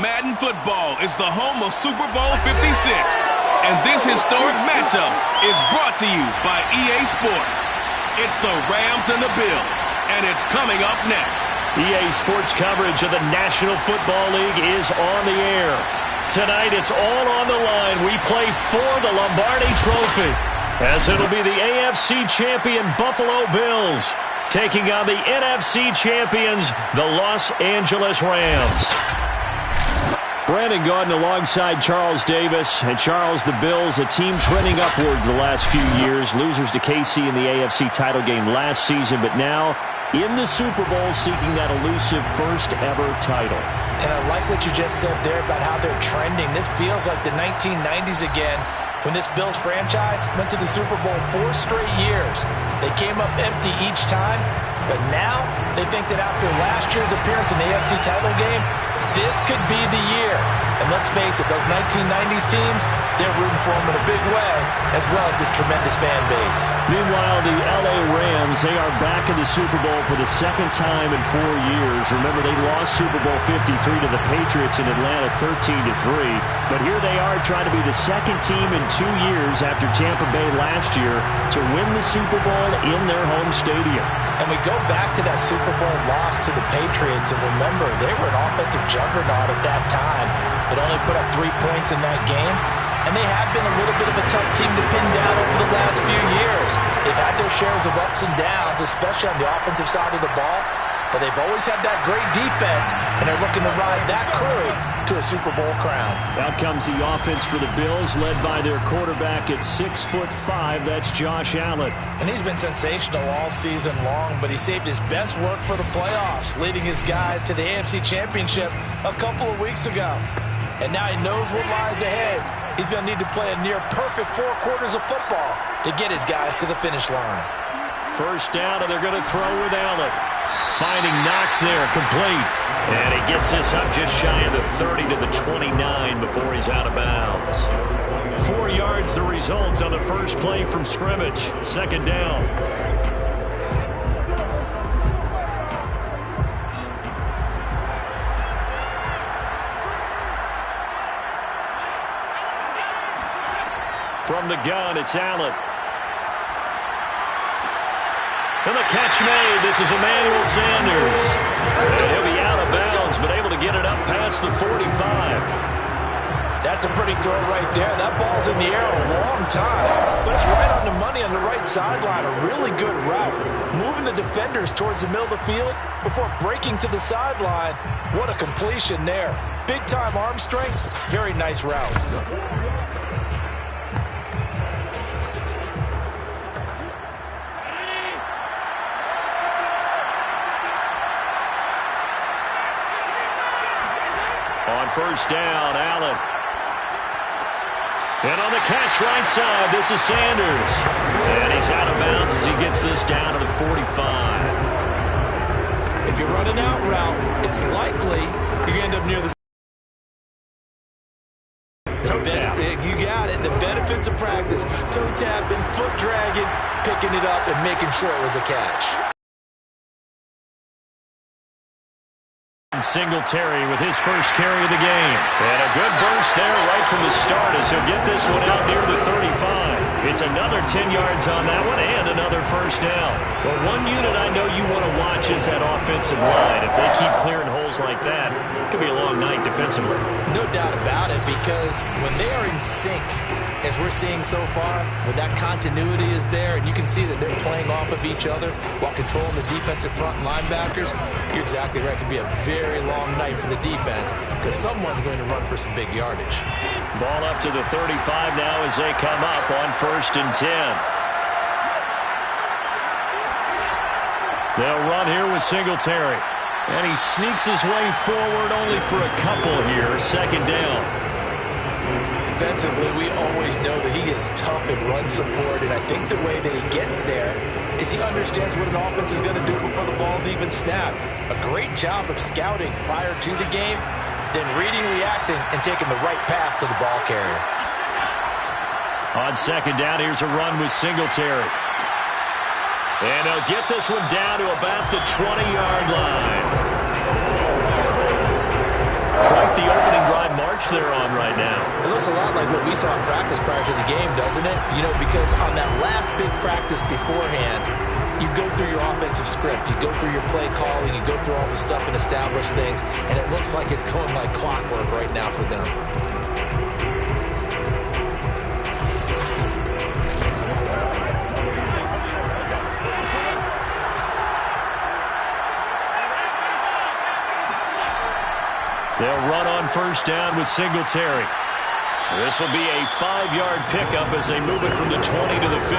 Madden football is the home of Super Bowl 56. And this historic matchup is brought to you by EA Sports. It's the Rams and the Bills, and it's coming up next. EA Sports coverage of the National Football League is on the air. Tonight, it's all on the line. We play for the Lombardi Trophy, as it'll be the AFC champion Buffalo Bills taking on the NFC champions, the Los Angeles Rams. Brandon Gaudin alongside Charles Davis. And Charles, the Bills, a team trending upwards the last few years. Losers to KC in the AFC title game last season, but now in the Super Bowl seeking that elusive first-ever title. And I like what you just said there about how they're trending. This feels like the 1990s again, when this Bills franchise went to the Super Bowl 4 straight years. They came up empty each time, but now they think that after last year's appearance in the AFC title game, this could be the year. And let's face it, those 1990s teams, they're rooting for them in a big way, as well as this tremendous fan base. Meanwhile, the LA Rams, they are back in the Super Bowl for the second time in 4 years. Remember, they lost Super Bowl 53 to the Patriots in Atlanta 13-3. But here they are trying to be the second team in 2 years after Tampa Bay last year to win the Super Bowl in their home stadium. And we go back to that Super Bowl loss to the Patriots, and remember, they were an offensive juggernaut at that time. It only put up 3 points in that game, and they have been a little bit of a tough team to pin down over the last few years. They've had their shares of ups and downs, especially on the offensive side of the ball, but they've always had that great defense, and they're looking to ride that crew to a Super Bowl crown. Out comes the offense for the Bills, led by their quarterback at 6'5". That's Josh Allen. And he's been sensational all season long, but he saved his best work for the playoffs, leading his guys to the AFC Championship a couple of weeks ago. And now he knows what lies ahead. He's going to need to play a near-perfect 4 quarters of football to get his guys to the finish line. First down, and they're going to throw with Allen. Finding Knox there, complete. And he gets this up just shy of the 30 to the 29 before he's out of bounds. 4 yards the result on the first play from scrimmage. Second down. From the gun, it's Allen. And the catch made. This is Emmanuel Sanders. And he'll be out of bounds, but able to get it up past the 45. That's a pretty throw right there. That ball's in the air a long time, but it's right on the money on the right sideline. A really good route. Moving the defenders towards the middle of the field before breaking to the sideline. What a completion there. Big-time arm strength. Very nice route. On first down, Allen. And on the catch right side, this is Sanders. And he's out of bounds as he gets this down to the 45. If you're running out route, it's likely you're going to end up near the toe tap. You got it. The benefits of practice. Toe tapping, foot dragging, picking it up, and making sure it was a catch. Singletary with his first carry of the game. And a good burst there right from the start as he'll get this one out near the 35. It's another 10 yards on that one and another first down. Well, one unit I know you want to watch is that offensive line. If they keep clearing holes like that, it could be a long night defensively. No doubt about it, because when they are in sync, as we're seeing so far, when that continuity is there and you can see that they're playing off of each other while controlling the defensive front linebackers, you're exactly right. It could be a very long night for the defense because someone's going to run for some big yardage. Ball up to the 35 now as they come up on 1st and 10. They'll run here with Singletary. And he sneaks his way forward only for a couple here. Second down. Defensively, we always know that he is tough in run support, and I think the way that he gets there is he understands what an offense is going to do before the ball's even snapped. A great job of scouting prior to the game, then reading, reacting, and taking the right path to the ball carrier. On second down, here's a run with Singletary. And he'll get this one down to about the 20-yard line. Quite the opening march they're on right now. It looks a lot like what we saw in practice prior to the game, doesn't it? You know, because on that last big practice beforehand, you go through your offensive script, you go through your play calling, you go through all the stuff and establish things, and it looks like it's going like clockwork right now for them. They'll run on first down with Singletary. This will be a 5-yard pickup as they move it from the 20 to the 15.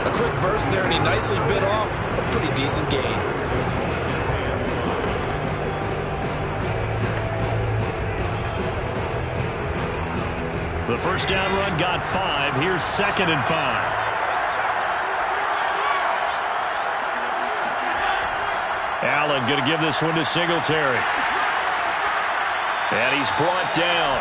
A quick burst there, and he nicely bit off a pretty decent gain. The first down run got 5. Here's 2nd and 5. Allen going to give this one to Singletary. And he's brought down.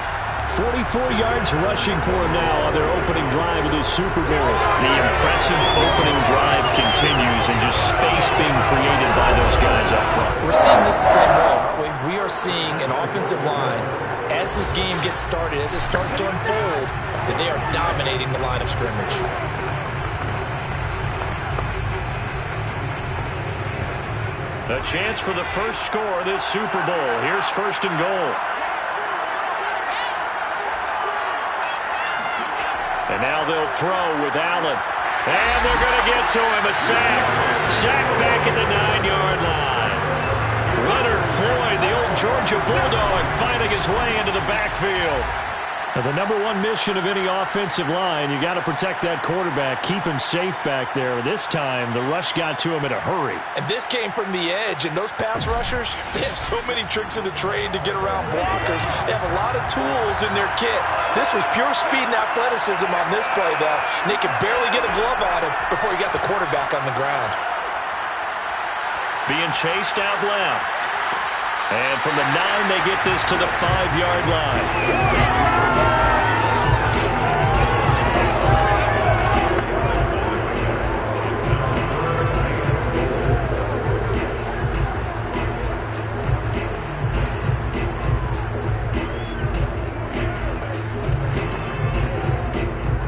44 yards rushing for him now on their opening drive of the Super Bowl. The impressive opening drive continues, and just space being created by those guys up front. We're seeing this the same way, aren't we? We are seeing an offensive line, as this game gets started, as it starts to unfold, that they are dominating the line of scrimmage. A chance for the first score of this Super Bowl. Here's 1st and goal. And now they'll throw with Allen. And they're going to get to him. A sack. Sack back at the 9-yard line. Leonard Floyd, the old Georgia Bulldog, finding his way into the backfield. Now, the number one mission of any offensive line, you got to protect that quarterback, keep him safe back there. This time, the rush got to him in a hurry. And this came from the edge, and those pass rushers, they have so many tricks of the trade to get around blockers. They have a lot of tools in their kit. This was pure speed and athleticism on this play, though, and they could barely get a glove on him before he got the quarterback on the ground. Being chased out left. And from the 9, they get this to the 5-yard line.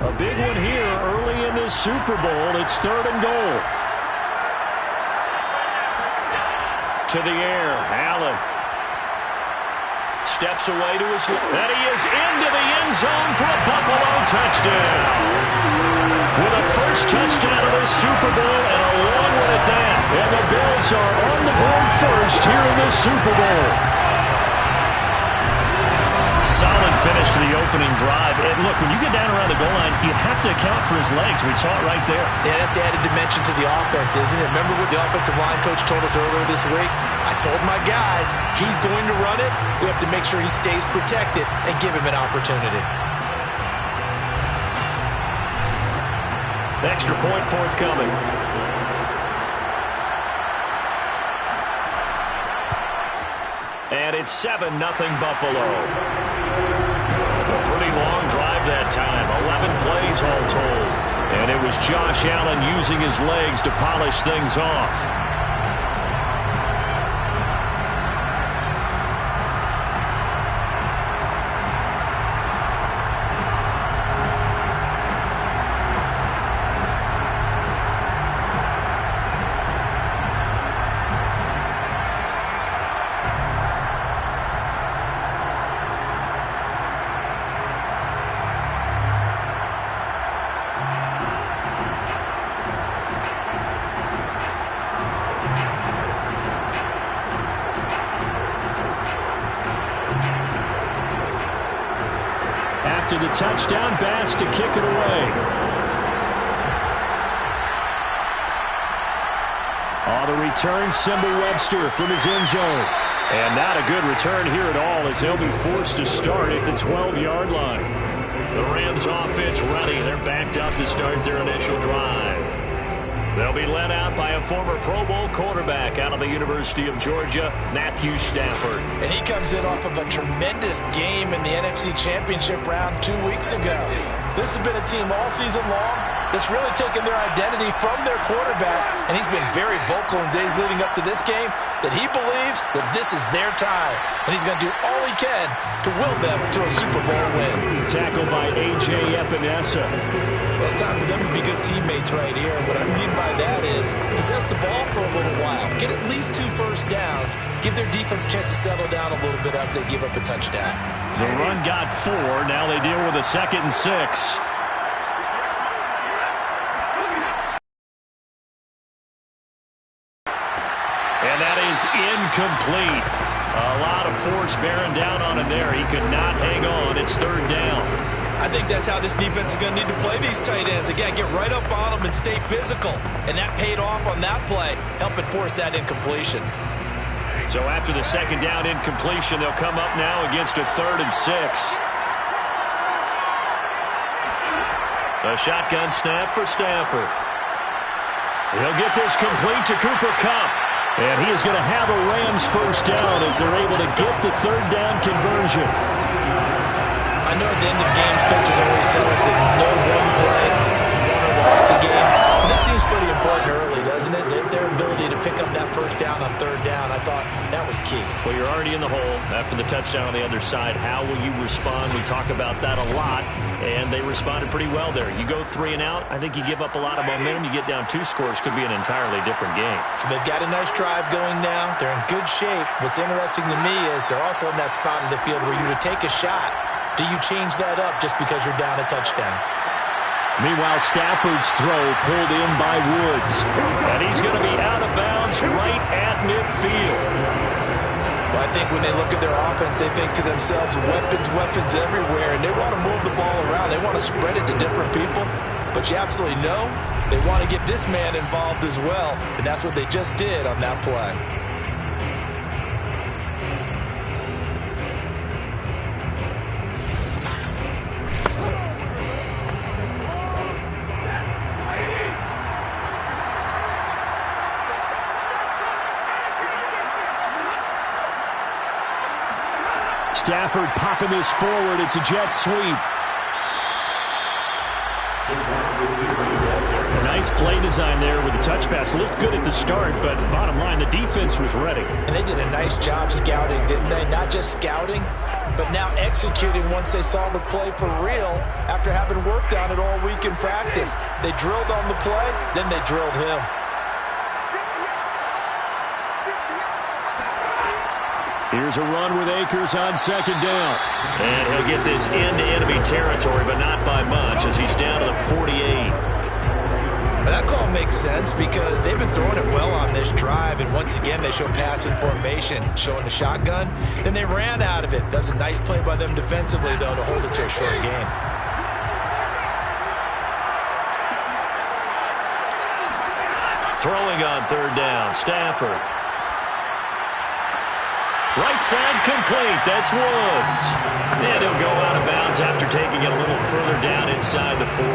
A big one here early in this Super Bowl. It's 3rd and goal. To the air, Allen steps away to his left, and he is into the end zone for a Buffalo touchdown. With a first touchdown of this Super Bowl and a long one at that. And the Bills are on the board first here in this Super Bowl. Solid finish to the opening drive. And look, when you get down around the goal line, you have to account for his legs. We saw it right there. Yeah, that's the added dimension to the offense, isn't it? Remember what the offensive line coach told us earlier this week? I told my guys, he's going to run it. We have to make sure he stays protected and give him an opportunity. Extra point forthcoming. And it's 7-0 Buffalo. A pretty long drive that time. 11 plays all told. And it was Josh Allen using his legs to polish things off. After the touchdown, Bass to kick it away. On the return, Simba Webster from his end zone. And not a good return here at all as they'll be forced to start at the 12-yard line. The Rams offense ready. They're backed up to start their initial drive. They'll be led out by a former Pro Bowl quarterback out of the University of Georgia, Matthew Stafford. And he comes in off of a tremendous game in the NFC Championship round 2 weeks ago. This has been a team all season long that's really taken their identity from their quarterback, and he's been very vocal in days leading up to this game that he believes that this is their time, and he's going to do all he can to will them to a Super Bowl win. Tackled by A.J. Epinesa. Well, it's time for them to be good teammates right here. And what I mean by that is possess the ball for a little while. Get at least 2 first downs. Give their defense a chance to settle down a little bit after they give up a touchdown. The run got 4. Now they deal with a 2nd and 6. And that is incomplete. A lot of force bearing down on him there. He could not hang on. It's 3rd down. I think that's how this defense is going to need to play these tight ends. Again, get right up on them and stay physical. And that paid off on that play, helping force that incompletion. So after the 2nd down incompletion, they'll come up now against a 3rd and 6. A shotgun snap for Stafford. He'll get this complete to Cooper Kupp. And he is going to have a Rams first down as they're able to get the 3rd down conversion. I know at the end of games, coaches always tell us that no one play won or lost a game. But this seems pretty important early, doesn't it? Their ability to pick up that first down on 3rd down, I thought that was key. Well, you're already in the hole after the touchdown on the other side. How will you respond? We talk about that a lot, and they responded pretty well there. You go 3 and out, I think you give up a lot of momentum. You get down 2 scores, could be an entirely different game. So they've got a nice drive going now. They're in good shape. What's interesting to me is they're also in that spot of the field where you would take a shot. Do you change that up just because you're down a touchdown? Meanwhile, Stafford's throw pulled in by Woods. And he's going to be out of bounds right at midfield. Well, I think when they look at their offense, they think to themselves, weapons everywhere, and they want to move the ball around. They want to spread it to different people. But you absolutely know they want to get this man involved as well, and that's what they just did on that play. Stafford popping this forward. It's a jet sweep. A nice play design there with the touch pass. Looked good at the start, but bottom line, the defense was ready. And they did a nice job scouting, didn't they? Not just scouting, but now executing once they saw the play for real after having worked on it all week in practice. They drilled on the play, then they drilled him. Here's a run with Akers on 2nd down. And he'll get this into enemy territory, but not by much as he's down to the 48. Well, that call makes sense because they've been throwing it well on this drive, and once again they show passing formation, showing the shotgun. Then they ran out of it. That's a nice play by them defensively, though, to hold it to a short game. Throwing on 3rd down, Stafford. Right side complete. That's Woods. And he'll go out of bounds after taking it a little further down inside the 40.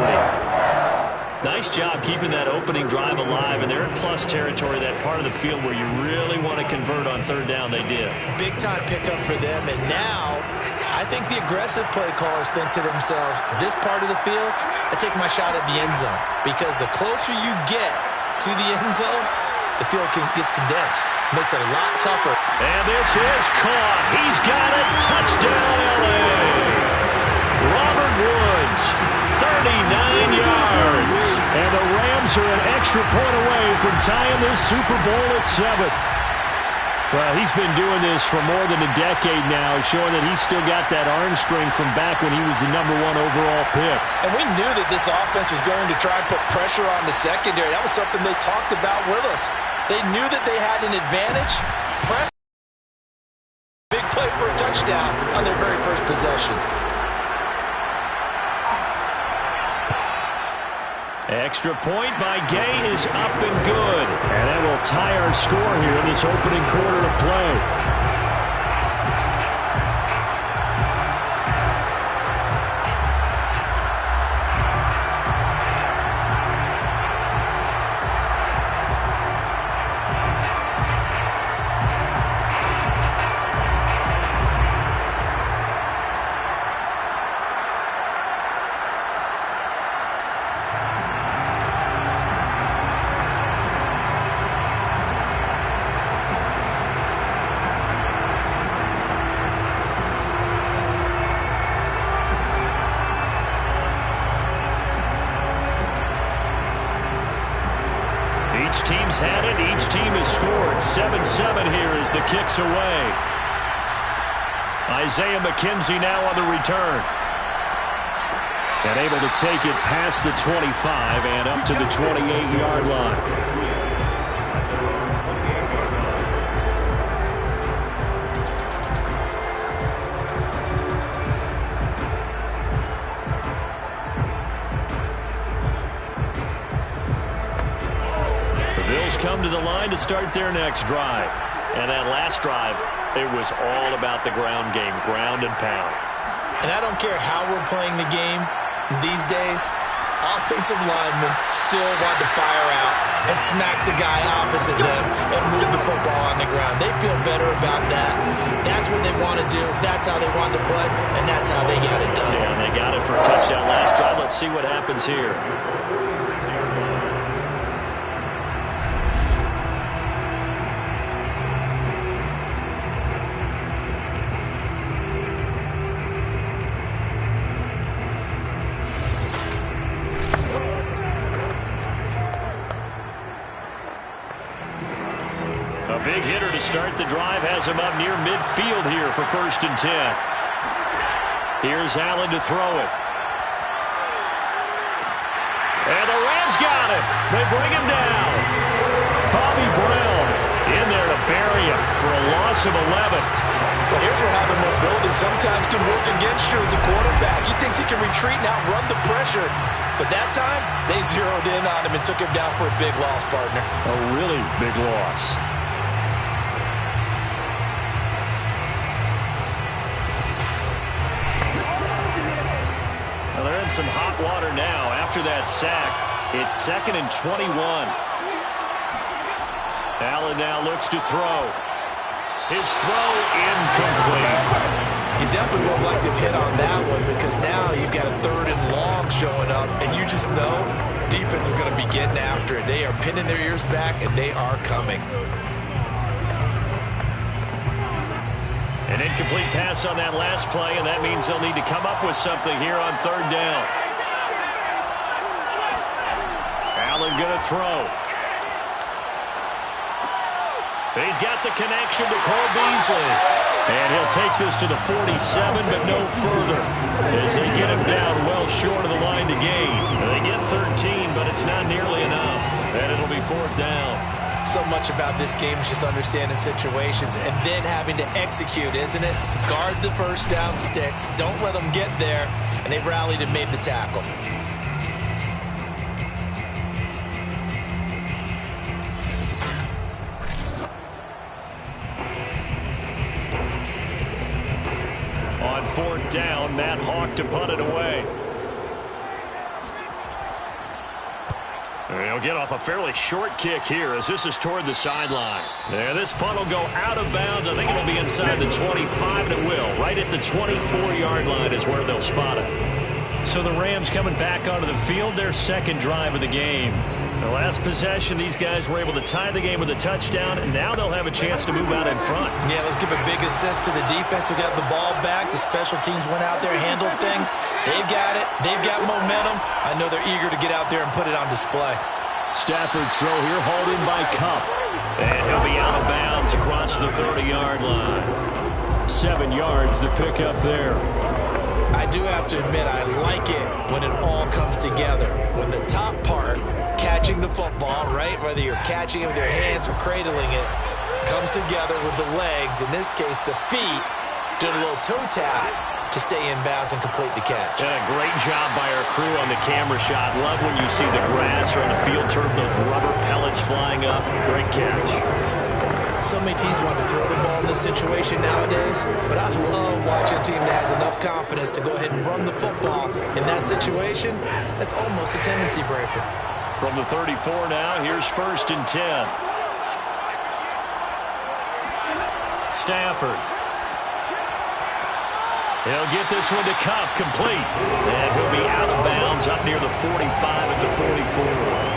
Nice job keeping that opening drive alive, and they're in plus territory, that part of the field where you really want to convert on 3rd down. They did. Big-time pickup for them, and now I think the aggressive play callers think to themselves, this part of the field, I take my shot at the end zone, because the closer you get to the end zone, the field gets condensed. Makes it a lot tougher. And this is caught. He's got it. Touchdown, L.A. Robert Woods, 39 yards. And the Rams are an extra point away from tying this Super Bowl at 7. Well, he's been doing this for more than a decade now, showing that he's still got that arm strength from back when he was the #1 overall pick. And we knew that this offense was going to try and put pressure on the secondary. That was something they talked about with us. They knew that they had an advantage. Press. Big play for a touchdown on their very first possession. Extra point by Gay is up and good. And that will tie our score here in this opening quarter of play. Each team's had it. Each team has scored. 7-7 here as the kick's away. Isaiah McKenzie now on the return. And able to take it past the 25 and up to the 28-yard line. Come to the line to start their next drive. And that last drive, it was all about the ground game, ground and pound. And I don't care how we're playing the game these days, offensive linemen still want to fire out and smack the guy opposite them and move the football on the ground. They feel better about that. That's what they want to do. That's how they want to play, and that's how they got it done. Yeah, and they got it for a touchdown last drive. Let's see what happens here. Big hitter to start the drive, has him up near midfield here for 1st and 10. Here's Allen to throw it. And the Rams got it. They bring him down. Bobby Brown in there to bury him for a loss of 11. Well, here's where having mobility sometimes can work against you as a quarterback. He thinks he can retreat and outrun the pressure. But that time, they zeroed in on him and took him down for a big loss, partner. A really big loss. Well, they're in some hot water now. After that sack, it's 2nd and 21. Allen now looks to throw. His throw incomplete. You definitely won't like to hit on that one because now you've got a 3rd and long showing up, and you just know defense is going to be getting after it. They are pinning their ears back, and they are coming. An incomplete pass on that last play, and that means they'll need to come up with something here on 3rd down. Allen going to throw. He's got the connection to Cole Beasley. And he'll take this to the 47, but no further, as they get him down well short of the line to gain. They get 13, but it's not nearly enough. And it'll be 4th down. So much about this game is just understanding situations and then having to execute, isn't it? Guard the first down sticks. Don't let them get there. And they rallied and made the tackle. On 4th down, Matt Hawk to punt it away. He'll get off a fairly short kick here as this is toward the sideline. And this punt will go out of bounds. I think it'll be inside the 25, and it will. Right at the 24-yard line is where they'll spot it. So the Rams coming back onto the field, their 2nd drive of the game. The last possession, these guys were able to tie the game with a touchdown, and now they'll have a chance to move out in front. Yeah, let's give a big assist to the defense who got the ball back. The special teams went out there, handled things. They've got it. They've got momentum. I know they're eager to get out there and put it on display. Stafford's throw here hauled in by Cup. And he'll be out of bounds across the 30-yard line. 7 yards the pickup there. I do have to admit I like it when it all comes together. When the top part, catching the football, right, whether you're catching it with your hands or cradling it, comes together with the legs, in this case the feet, doing a little toe tap to stay in bounds and complete the catch. And a great job by our crew on the camera shot. Love when you see the grass or on the field turf, those rubber pellets flying up. Great catch. So many teams want to throw the ball in this situation nowadays, but I love watching a team that has enough confidence to go ahead and run the football in that situation. That's almost a tendency breaker. From the 34 now, here's 1st and 10. Stafford. He'll get this one to Cup, complete. And he'll be out of bounds up near the 45 at the 44.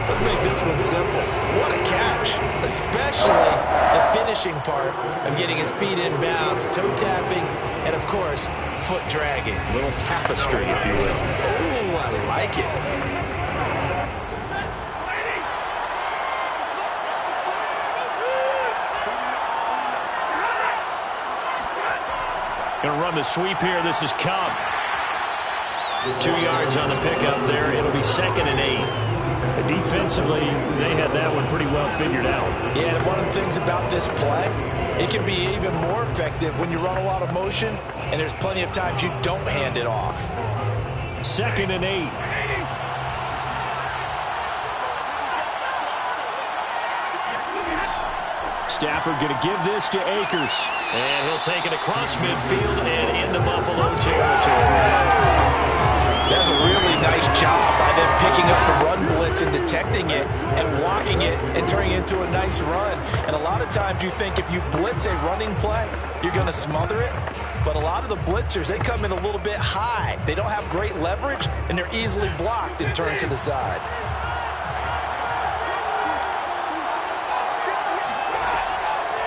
Let's make this one simple. What a catch, especially the finishing part of getting his feet in bounds, toe tapping, and of course, foot dragging. A little tapestry, if you will. Oh, I like it. Going to run the sweep here. This is Cobb. 2 yards on the pickup there. It'll be 2nd and 8. Defensively, they had that one pretty well figured out. Yeah, and one of the things about this play, it can be even more effective when you run a lot of motion, and there's plenty of times you don't hand it off. 2nd and 8. Stafford going to give this to Akers. And he'll take it across midfield and into Buffalo territory. That's a really nice job by them picking up the run blitz and detecting it and blocking it and turning it into a nice run. And a lot of times you think if you blitz a running play, you're going to smother it. But a lot of the blitzers, they come in a little bit high. They don't have great leverage, and they're easily blocked and turned to the side.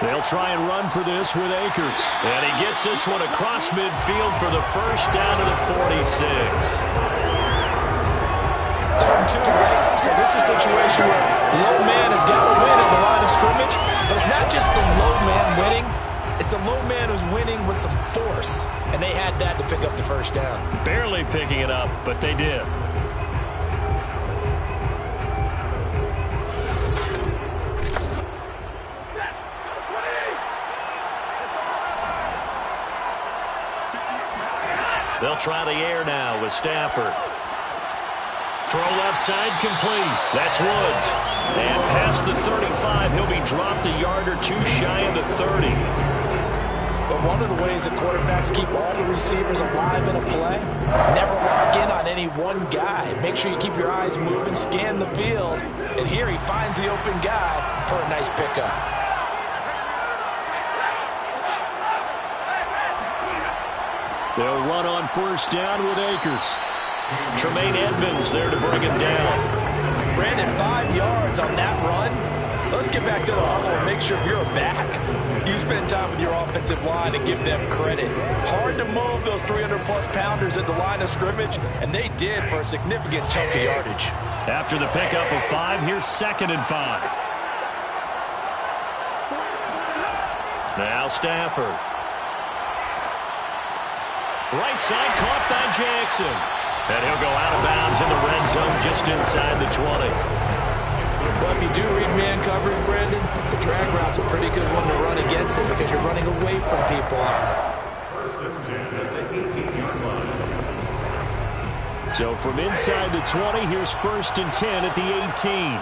They'll try and run for this with Akers. And he gets this one across midfield for the first down to the 46. 3rd and 2, right? So this is a situation where low man has got to win at the line of scrimmage. But it's not just the low man winning. It's the low man who's winning with some force. And they had that to pick up the first down. Barely picking it up, but they did. They'll try the air now with Stafford. Throw left side complete. That's Woods. And past the 35, he'll be dropped a yard or two shy of the 30. But one of the ways the quarterbacks keep all the receivers alive in a play, never lock in on any one guy. Make sure you keep your eyes moving, scan the field. And here he finds the open guy for a nice pickup. They'll run on first down with Akers. Tremaine Edmonds there to bring him down. Brandon, 5 yards on that run. Let's get back to the huddle and make sure you're a back. You spend time with your offensive line and give them credit. Hard to move those 300-plus pounders at the line of scrimmage, and they did for a significant chunk of yardage. After the pickup of 5, here's 2nd and 5. Now Stafford. Right side caught by Jackson. And he'll go out of bounds in the red zone just inside the 20. Well, if you do read man coverage, Brandon, the drag route's a pretty good one to run against it because you're running away from people on it. So from inside the 20, here's 1st and 10 at the 18.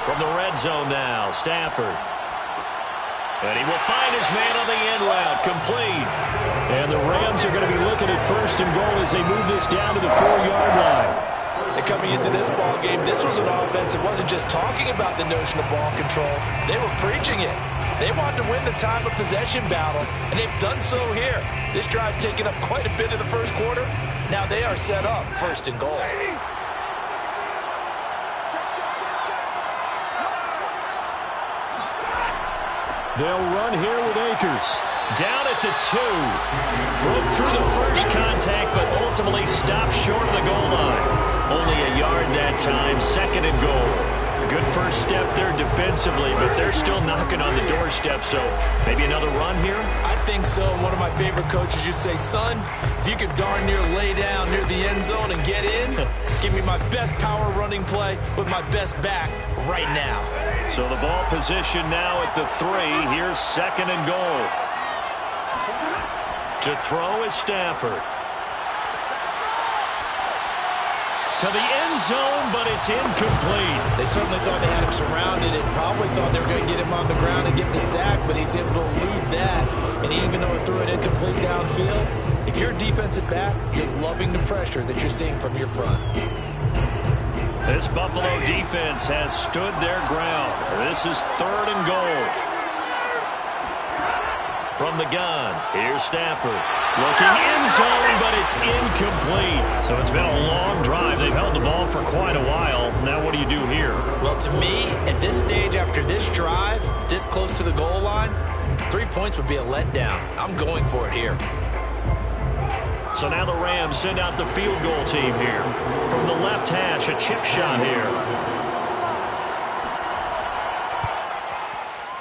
From the red zone now, Stafford. And he will find his man on the end route, complete. And the Rams are going to be looking at 1st and goal as they move this down to the 4-yard line. And coming into this ball game, this was an offense that wasn't just talking about the notion of ball control. They were preaching it. They wanted to win the time of possession battle, and they've done so here. This drive's taken up quite a bit of the first quarter. Now they are set up 1st and goal. They'll run here with Akers. Down at the 2. Broke through the first contact, but ultimately stopped short of the goal line. Only a yard that time, 2nd and goal. Good first step there defensively, but they're still knocking on the doorstep, so maybe another run here? I think so. One of my favorite coaches used to say, son, if you could darn near lay down near the end zone and get in, give me my best power running play with my best back right now. So the ball position now at the 3. Here's 2nd and goal. To throw is Stafford. To the end zone, but it's incomplete. They certainly thought they had him surrounded and probably thought they were going to get him on the ground and get the sack, but he's able to elude that. And even though it threw it incomplete downfield, if you're a defensive back, you're loving the pressure that you're seeing from your front. This Buffalo defense has stood their ground. This is 3rd and goal. From the gun, here's Stafford. Looking end zone, but it's incomplete. So it's been a long drive. They've held the ball for quite a while. Now what do you do here? Well, to me, at this stage after this drive, this close to the goal line, 3 points would be a letdown. I'm going for it here. So now the Rams send out the field goal team here. From the left hash, a chip shot here.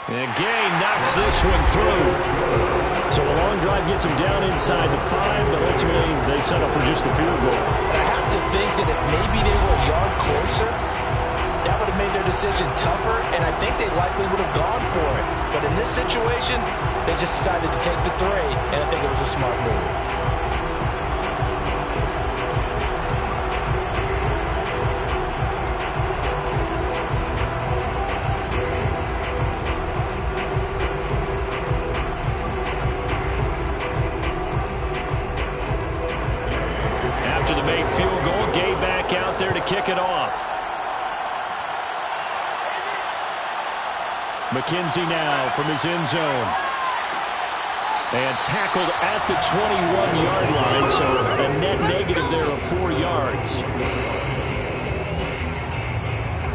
And Gay knocks this one through. So a long drive gets them down inside the 5, but ultimately they settle for just the field goal. I have to think that if maybe they were a yard closer, that would have made their decision tougher, and I think they likely would have gone for it. But in this situation, they just decided to take the 3, and I think it was a smart move. Field goal, Gay back out there to kick it off. McKenzie now from his end zone. And tackled at the 21-yard line, so a net negative there of 4 yards.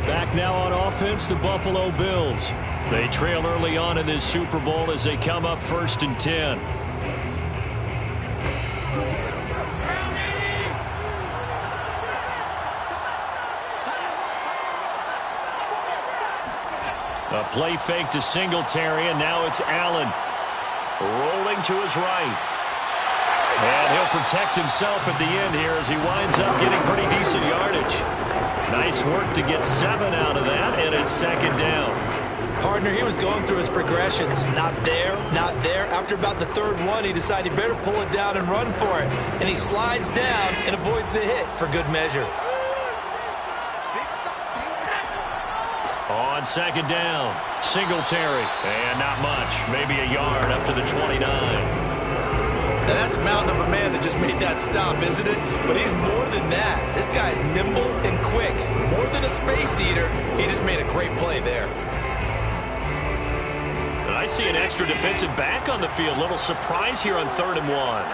Back now on offense, the Buffalo Bills. They trail early on in this Super Bowl as they come up 1st and 10. A play fake to Singletary, and now it's Allen. Rolling to his right. And he'll protect himself at the end here as he winds up getting pretty decent yardage. Nice work to get 7 out of that, and it's 2nd down. Partner, he was going through his progressions. Not there, not there. After about the 3rd one, he decided he better pull it down and run for it. And he slides down and avoids the hit for good measure. On 2nd down, Singletary. And not much, maybe a yard up to the 29. Now that's a mountain of a man that just made that stop, isn't it? But he's more than that. This guy's nimble and quick. More than a space eater, he just made a great play there. And I see an extra defensive back on the field. Little surprise here on 3rd and 1.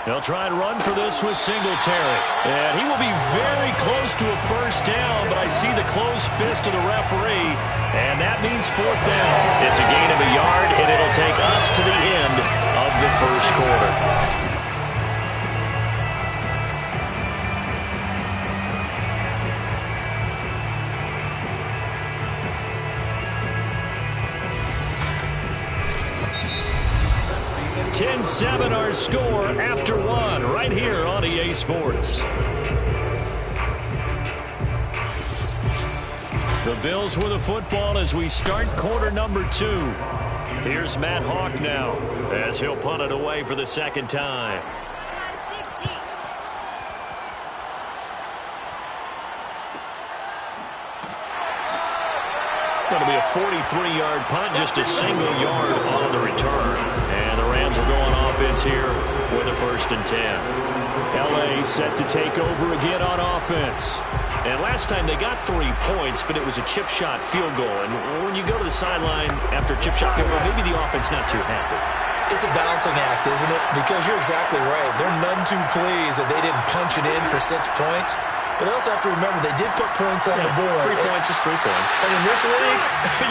They'll try and run for this with Singletary. And he will be very close to a 1st down, but I see the closed fist of the referee, and that means 4th down. It's a gain of a yard, and it'll take us to the end of the 1st quarter. $10-7 our score after 1 right here on EA Sports. The Bills with the football as we start quarter number 2. Here's Matt Hawk now as he'll punt it away for the 2nd time. Going to be a 43-yard punt, just a single yard on the return. And the Rams will go on offense here with a 1st and 10. L.A. set to take over again on offense. And last time they got 3 points, but it was a chip shot field goal. And when you go to the sideline after a chip shot field goal, maybe the offense not too happy. It's a balancing act, isn't it? Because you're exactly right. They're none too pleased that they didn't punch it in for 6 points. But they also have to remember they did put points on the board. 3 points is 3 points. And in this league,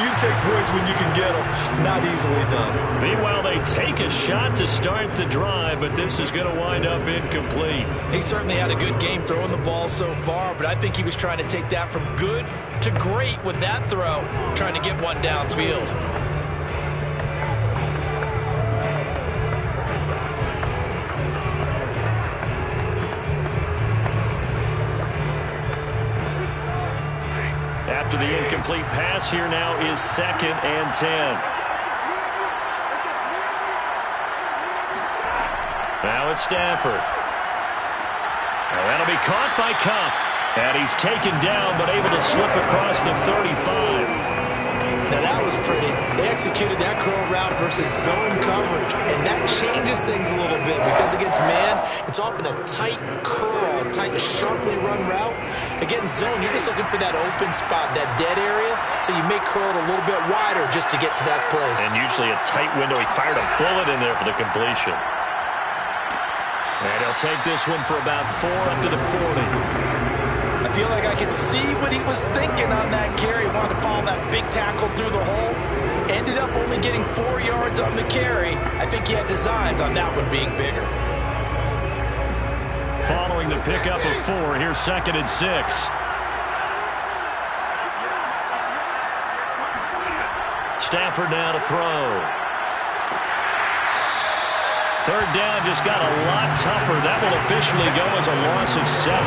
you take points when you can get them. Not easily done. Meanwhile, they take a shot to start the drive, but this is going to wind up incomplete. He certainly had a good game throwing the ball so far, but I think he was trying to take that from good to great with that throw, trying to get one downfield. After the incomplete pass, here now is 2nd and 10. Now it's Stafford. And that'll be caught by Kupp. And he's taken down, but able to slip across the 35. Now that was pretty. They executed that curl route versus zone coverage, and that changes things a little bit because against man, it's often a tight curl, tight, sharply run route. Against zone, you're just looking for that open spot, that dead area, so you may curl it a little bit wider just to get to that place. And usually a tight window. He fired a bullet in there for the completion. And he'll take this one for about 4 up to the 40. I feel like I could see what he was thinking on that carry. He wanted to follow that big tackle through the hole. Ended up only getting 4 yards on the carry. I think he had designs on that one being bigger. Following the pickup of 4, here's 2nd and 6. Stafford now to throw. Third down just got a lot tougher. That will officially go as a loss of 7.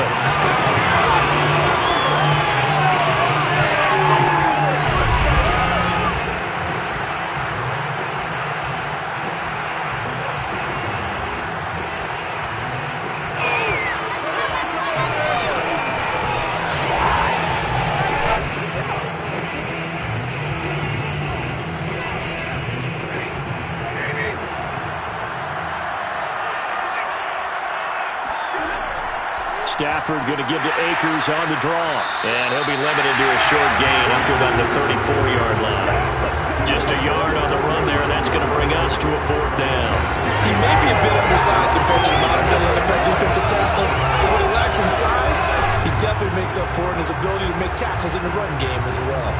Stafford going to give to Akers on the draw. And he'll be limited to a short gain up to about the 34-yard line. Just a yard on the run there, and that's going to bring us to a 4th down. He may be a bit undersized compared to the modern-day NFL defensive tackle, but what he lacks in size, he definitely makes up for it in his ability to make tackles in the run game as well.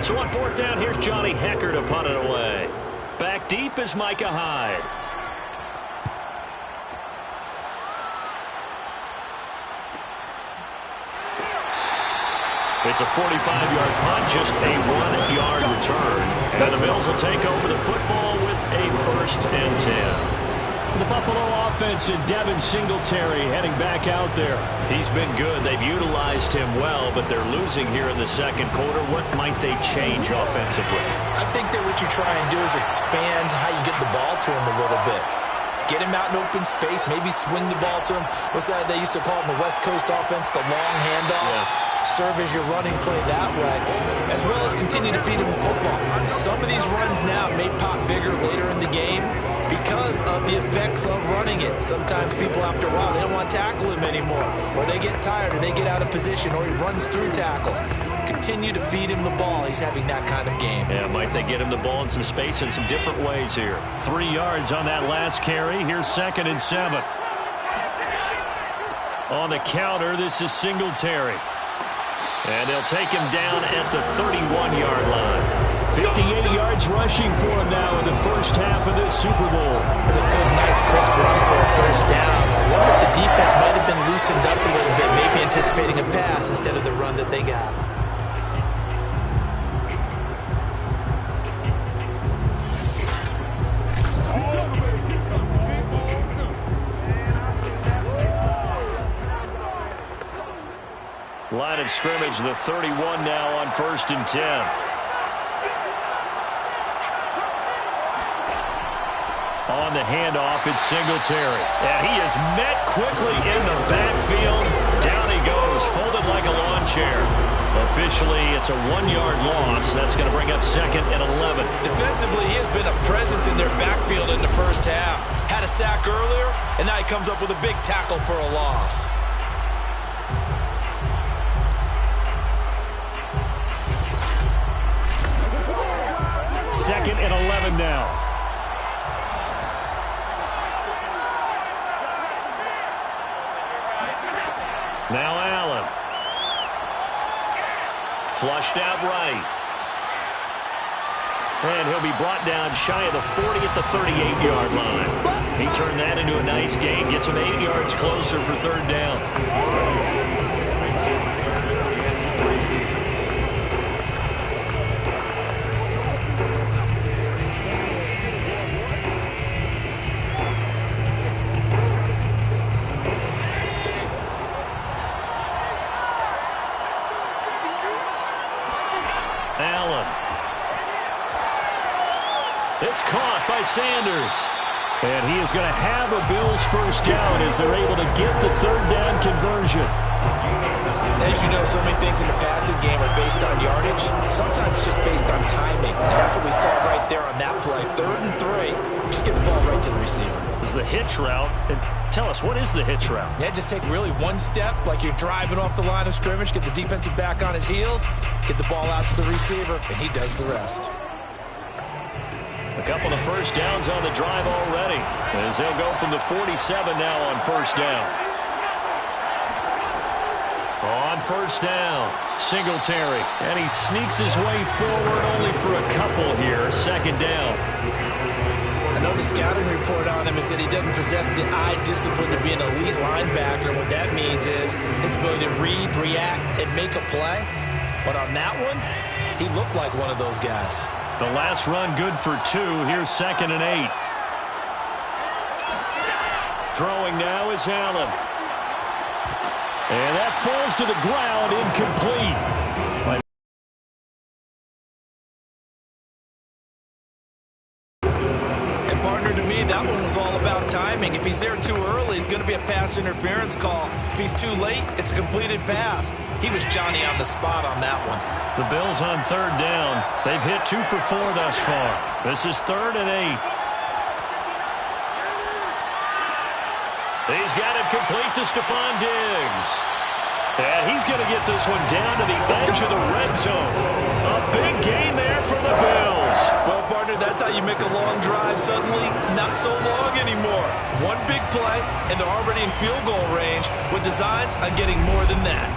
So on 4th down, here's Johnny Hecker to punt it away. Back deep is Micah Hyde. It's a 45-yard punt, just a 1-yard return. And the Bills will take over the football with a 1st and 10. The Buffalo offense and Devin Singletary heading back out there. He's been good. They've utilized him well, but they're losing here in the second quarter. What might they change offensively? I think that what you try and do is expand how you get the ball to him a little bit. Get him out in open space, maybe swing the ball to him. What's that they used to call it in the West Coast offense, the long handoff? Yeah. Serve as your running play that way, as well as continue to feed him the football. Some of these runs now may pop bigger later in the game because of the effects of running it. Sometimes people, after a while, they don't want to tackle him anymore, or they get tired, or they get out of position, or he runs through tackles. Continue to feed him the ball. He's having that kind of game. Yeah, might they get him the ball in some space in some different ways here. 3 yards on that last carry. Here's 2nd and 7. On the counter, this is Singletary. And they'll take him down at the 31-yard line. 58 yards rushing for him now in the first half of this Super Bowl. It's a good, nice, crisp run for a 1st down. I wonder if the defense might have been loosened up a little bit, maybe anticipating a pass instead of the run that they got. Line of scrimmage, the 31 now on 1st and 10. On the handoff, it's Singletary. And he is met quickly in the backfield. Down he goes, folded like a lawn chair. Officially, it's a 1-yard loss. That's going to bring up 2nd and 11. Defensively, he has been a presence in their backfield in the first half. Had a sack earlier, and now he comes up with a big tackle for a loss. Second and 11 now. Now Allen. Flushed out right. And he'll be brought down shy of the 40 at the 38-yard line. He turned that into a nice gain. Gets him 8 yards closer for 3rd down. It's caught by Sanders. And he is going to have a Bills 1st down as they're able to get the 3rd down conversion. As you know, so many things in the passing game are based on yardage. Sometimes it's just based on timing. And that's what we saw right there on that play. 3rd and 3. Just get the ball right to the receiver. It's the hitch route. And tell us, what is the hitch route? Yeah, just take really one step like you're driving off the line of scrimmage, get the defensive back on his heels, get the ball out to the receiver, and he does the rest. A couple of 1st downs on the drive already, as they'll go from the 47 now on 1st down. On 1st down, Singletary, and he sneaks his way forward only for a couple here. 2nd down. I know the scouting report on him is that he doesn't possess the eye discipline to be an elite linebacker. And what that means is his ability to read, react, and make a play. But on that one, he looked like one of those guys. The last run good for 2. Here's 2nd and 8. Throwing now is Allen. And that falls to the ground, incomplete. That one was all about timing. If he's there too early, it's going to be a pass interference call. If he's too late, it's a completed pass. He was Johnny on the spot on that one. The Bills on 3rd down. They've hit 2 for 4 thus far. This is 3rd and 8. He's got it complete to Stephon Diggs. And he's going to get this one down to the edge of the red zone. A big gain there for the Bills. Well, partner, that's how you make a long drive suddenly not so long anymore. One big play, and they're already in field goal range with designs on getting more than that.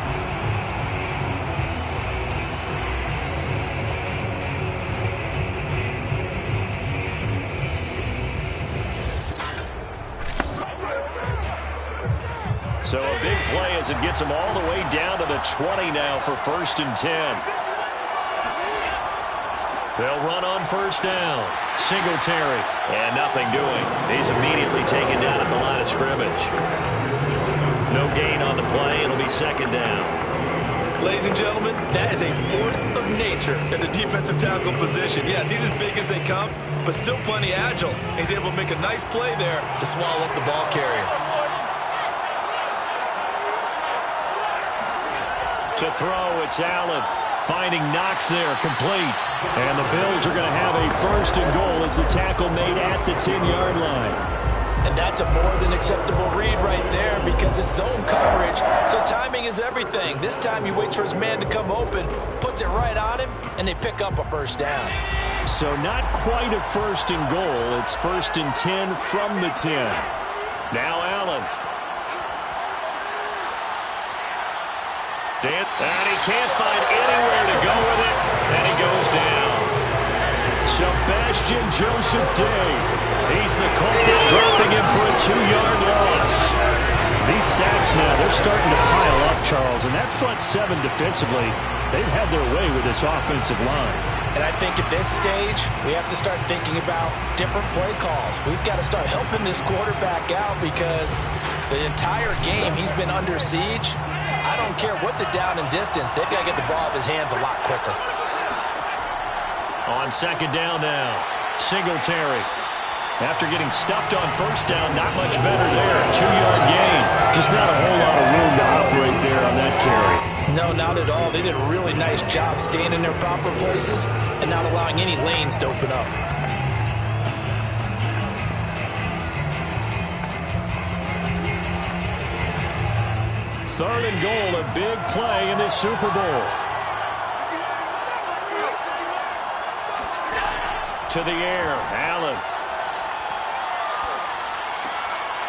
So a big play as it gets him all the way down to the 20 now for 1st and 10. They'll run on 1st down. Singletary. And nothing doing. He's immediately taken down at the line of scrimmage. No gain on the play. It'll be 2nd down. Ladies and gentlemen, that is a force of nature in the defensive tackle position. Yes, he's as big as they come, but still plenty agile. He's able to make a nice play there to swallow up the ball carrier. To throw, it's Allen. Finding Knox there, complete. And the Bills are going to have a 1st and goal as the tackle made at the 10-yard line. And that's a more than acceptable read right there because it's zone coverage, so timing is everything. This time he waits for his man to come open, puts it right on him, and they pick up a 1st down. So not quite a 1st and goal. It's 1st and 10 from the 10. Now Allen. And he can't find anywhere to go with it, and he goes down. Sebastian Joseph Day. He's the culprit, dropping him for a 2-yard loss. These sacks now, they're starting to pile up, Charles, and that front 7 defensively, they've had their way with this offensive line. And I think at this stage, we have to start thinking about different play calls. We've got to start helping this quarterback out because the entire game he's been under siege. I don't care what the down and distance. They've got to get the ball out of his hands a lot quicker. On 2nd down now, Singletary. After getting stuffed on 1st down, not much better there. 2-yard gain. Just not a whole lot of room to operate there on that carry. No, not at all. They did a really nice job staying in their proper places and not allowing any lanes to open up. Third and goal, a big play in this Super Bowl. To the air, Allen.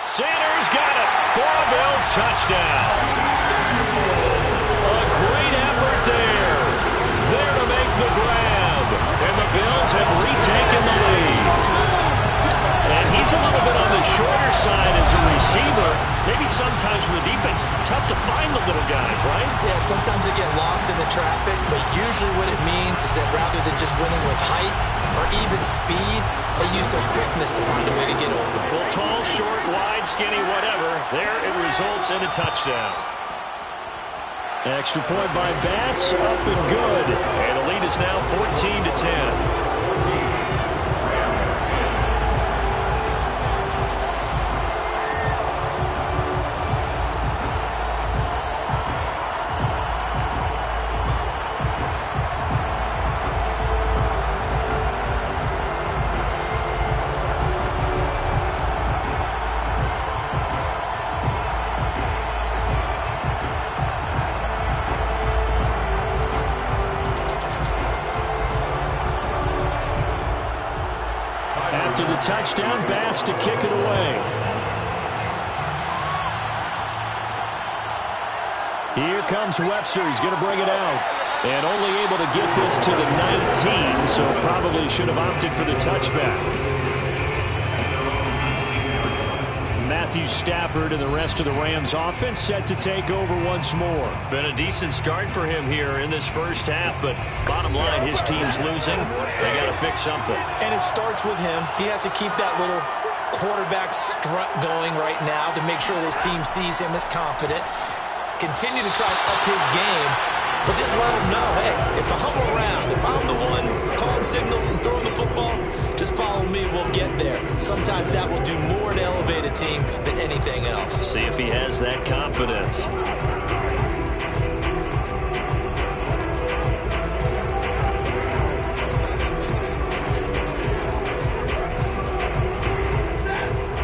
Sanders got it for a Bills touchdown. A great effort there. There to make the grab. And the Bills have retaken the lead. And he's a little bit on the shorter side as a receiver. Maybe sometimes for the defense, tough to find the little guys, right? Yeah, sometimes they get lost in the traffic, but usually what it means is that rather than just winning with height or even speed, they use their quickness to find a way to get open. Well, tall, short, wide, skinny, whatever, there it results in a touchdown. Extra point by Bass, up and good. And the lead is now 14-10. After the touchdown, Bass to kick it away. Here comes Webster. He's going to bring it out. And only able to get this to the 19, so probably should have opted for the touchback. Matthew Stafford and the rest of the Rams offense set to take over once more. Been a decent start for him here in this first half, but bottom line, his team's losing. They got to fix something. And it starts with him. He has to keep that little quarterback strut going right now to make sure this team sees him as confident. Continue to try and up his game, but just let him know, hey, if I'm around, if I'm the one calling signals and throwing the football, just follow me, we'll get there. Sometimes that will do more to elevate a team than anything else. See if he has that confidence.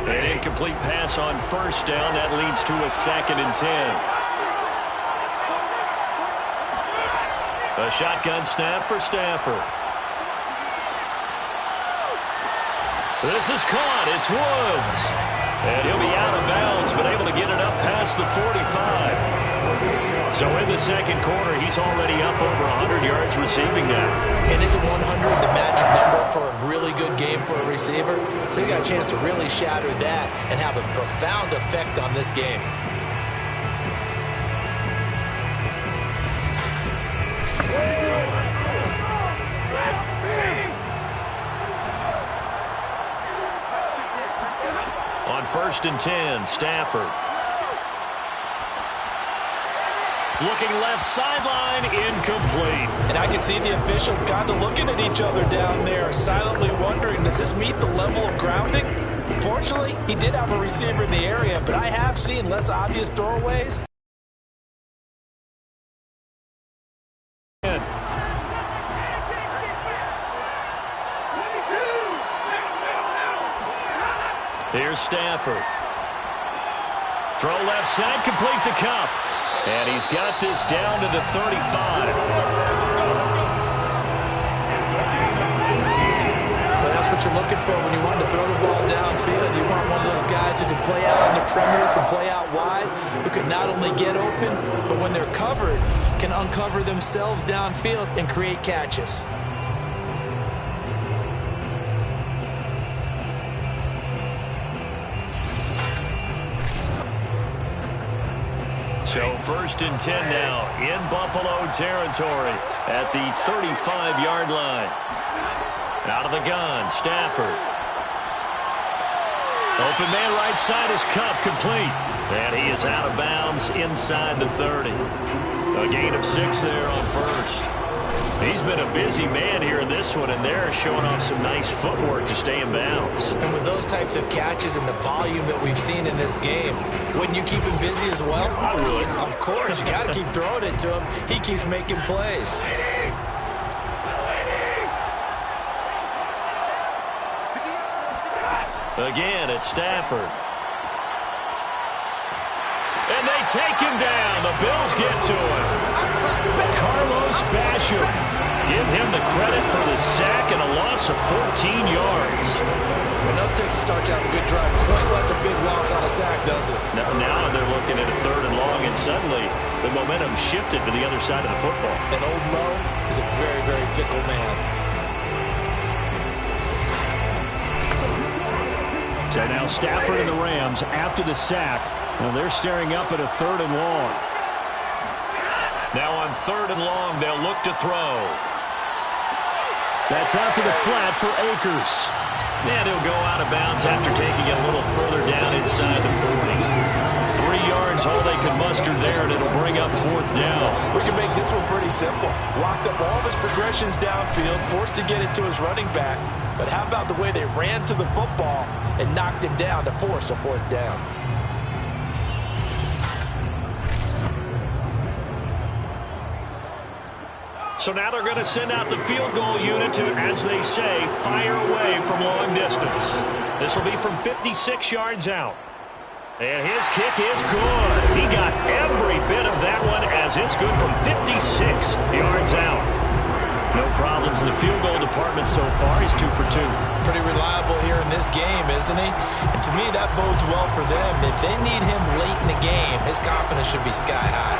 An incomplete pass on first down. That leads to a 2nd and 10. A shotgun snap for Stafford. This is caught. It's Woods. And he'll be out of bounds, but able to get it up past the 45. So in the second quarter, he's already up over 100 yards receiving now. And isn't 100 the magic number for a really good game for a receiver? So he got a chance to really shatter that and have a profound effect on this game. On 1st and 10, Stafford. Looking left sideline, incomplete. And I can see the officials kind of looking at each other down there, silently wondering, does this meet the level of grounding? Fortunately, he did have a receiver in the area, but I have seen less obvious throwaways. Here's Stafford. Throw left side, complete to Kupp. And he's got this down to the 35. Well, that's what you're looking for when you want to throw the ball downfield. You want one of those guys who can play out on the perimeter, can play out wide, who can not only get open, but when they're covered, can uncover themselves downfield and create catches. So 1st and 10 now in Buffalo territory at the 35-yard line. Out of the gun, Stafford. Open man right side is Kupp, complete. And he is out of bounds inside the 30. A gain of 6 there on first. He's been a busy man here in this one, and they're showing off some nice footwork to stay in bounds. And with those types of catches and the volume that we've seen in this game, wouldn't you keep him busy as well? I would. Of course, you got to keep throwing it to him. He keeps making plays. Again, it's Stafford. And they take him down. The Bills get to him. Carlos Basham. Give him the credit for the sack and a loss of 14 yards. Enough takes to start to have a good drive. Quite like a big loss on a sack, does it? Now they're looking at a 3rd and long, and suddenly the momentum shifted to the other side of the football. And old Mo is a very, very fickle man. So now Stafford and the Rams, after the sack, well, they're staring up at a 3rd and long. Now on 3rd and long, they'll look to throw. That's out to the flat for Akers. And he'll go out of bounds after taking it a little further down inside the 40. 3 yards, all they could muster there, and it'll bring up 4th down. We can make this one pretty simple. Locked up all of his progressions downfield, forced to get it to his running back. But how about the way they ran to the football and knocked him down to force a 4th down? So now they're going to send out the field goal unit to, as they say, fire away from long distance. This will be from 56 yards out. And his kick is good. He got every bit of that one as it's good from 56 yards out. No problems in the field goal department so far. He's 2 for 2. Pretty reliable here in this game, isn't he? And to me, that bodes well for them. If they need him late in the game, his confidence should be sky high.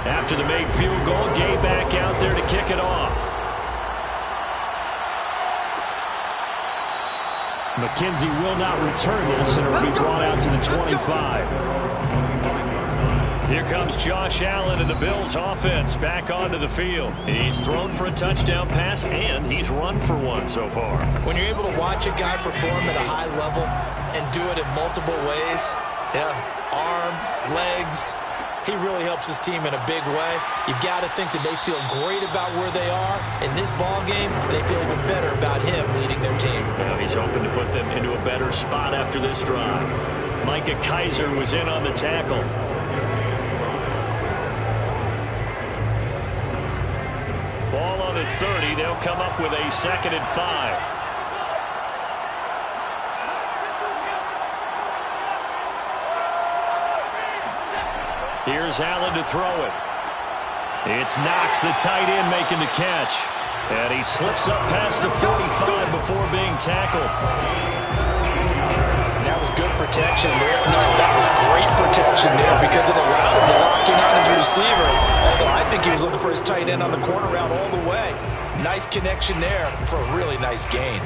After the made field goal, Gay back out there to kick it off. McKenzie will not return this, and it will be brought out to the 25. Here comes Josh Allen and the Bills offense back onto the field. He's thrown for a touchdown pass, and he's run for one so far. When you're able to watch a guy perform at a high level and do it in multiple ways, arm, legs, he really helps his team in a big way. You've got to think that they feel great about where they are. In this ball game, they feel even better about him leading their team. Well, he's hoping to put them into a better spot after this drive. Micah Kaiser was in on the tackle. Ball on the 30. They'll come up with a 2nd and 5. Here's Allen to throw it. It's Knox, the tight end, making the catch. And he slips up past the 45 before being tackled. That was good protection there. No, that was great protection there because it allowed him to lock in on his receiver. Although I think he was looking for his tight end on the corner route all the way. Nice connection there for a really nice gain.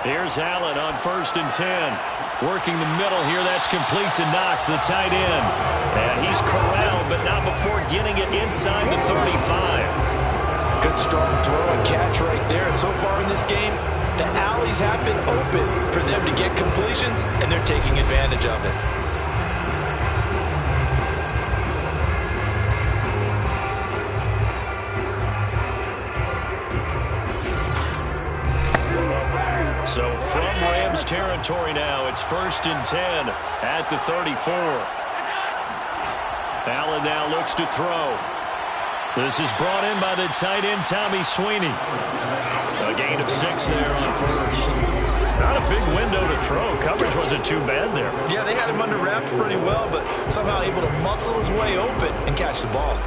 Here's Allen on 1st and 10. Working the middle here. That's complete to Knox, the tight end. And he's corralled, but not before getting it inside the 35. Good strong throw and catch right there. And so far in this game, the alleys have been open for them to get completions, and they're taking advantage of it. So from Rams territory now, it's 1st and 10 at the 34. Allen now looks to throw. This is brought in by the tight end, Tommy Sweeney. A gain of 6 there on 1st. Not a big window to throw. Coverage wasn't too bad there. Yeah, they had him under wraps pretty well, but somehow able to muscle his way open and catch the ball.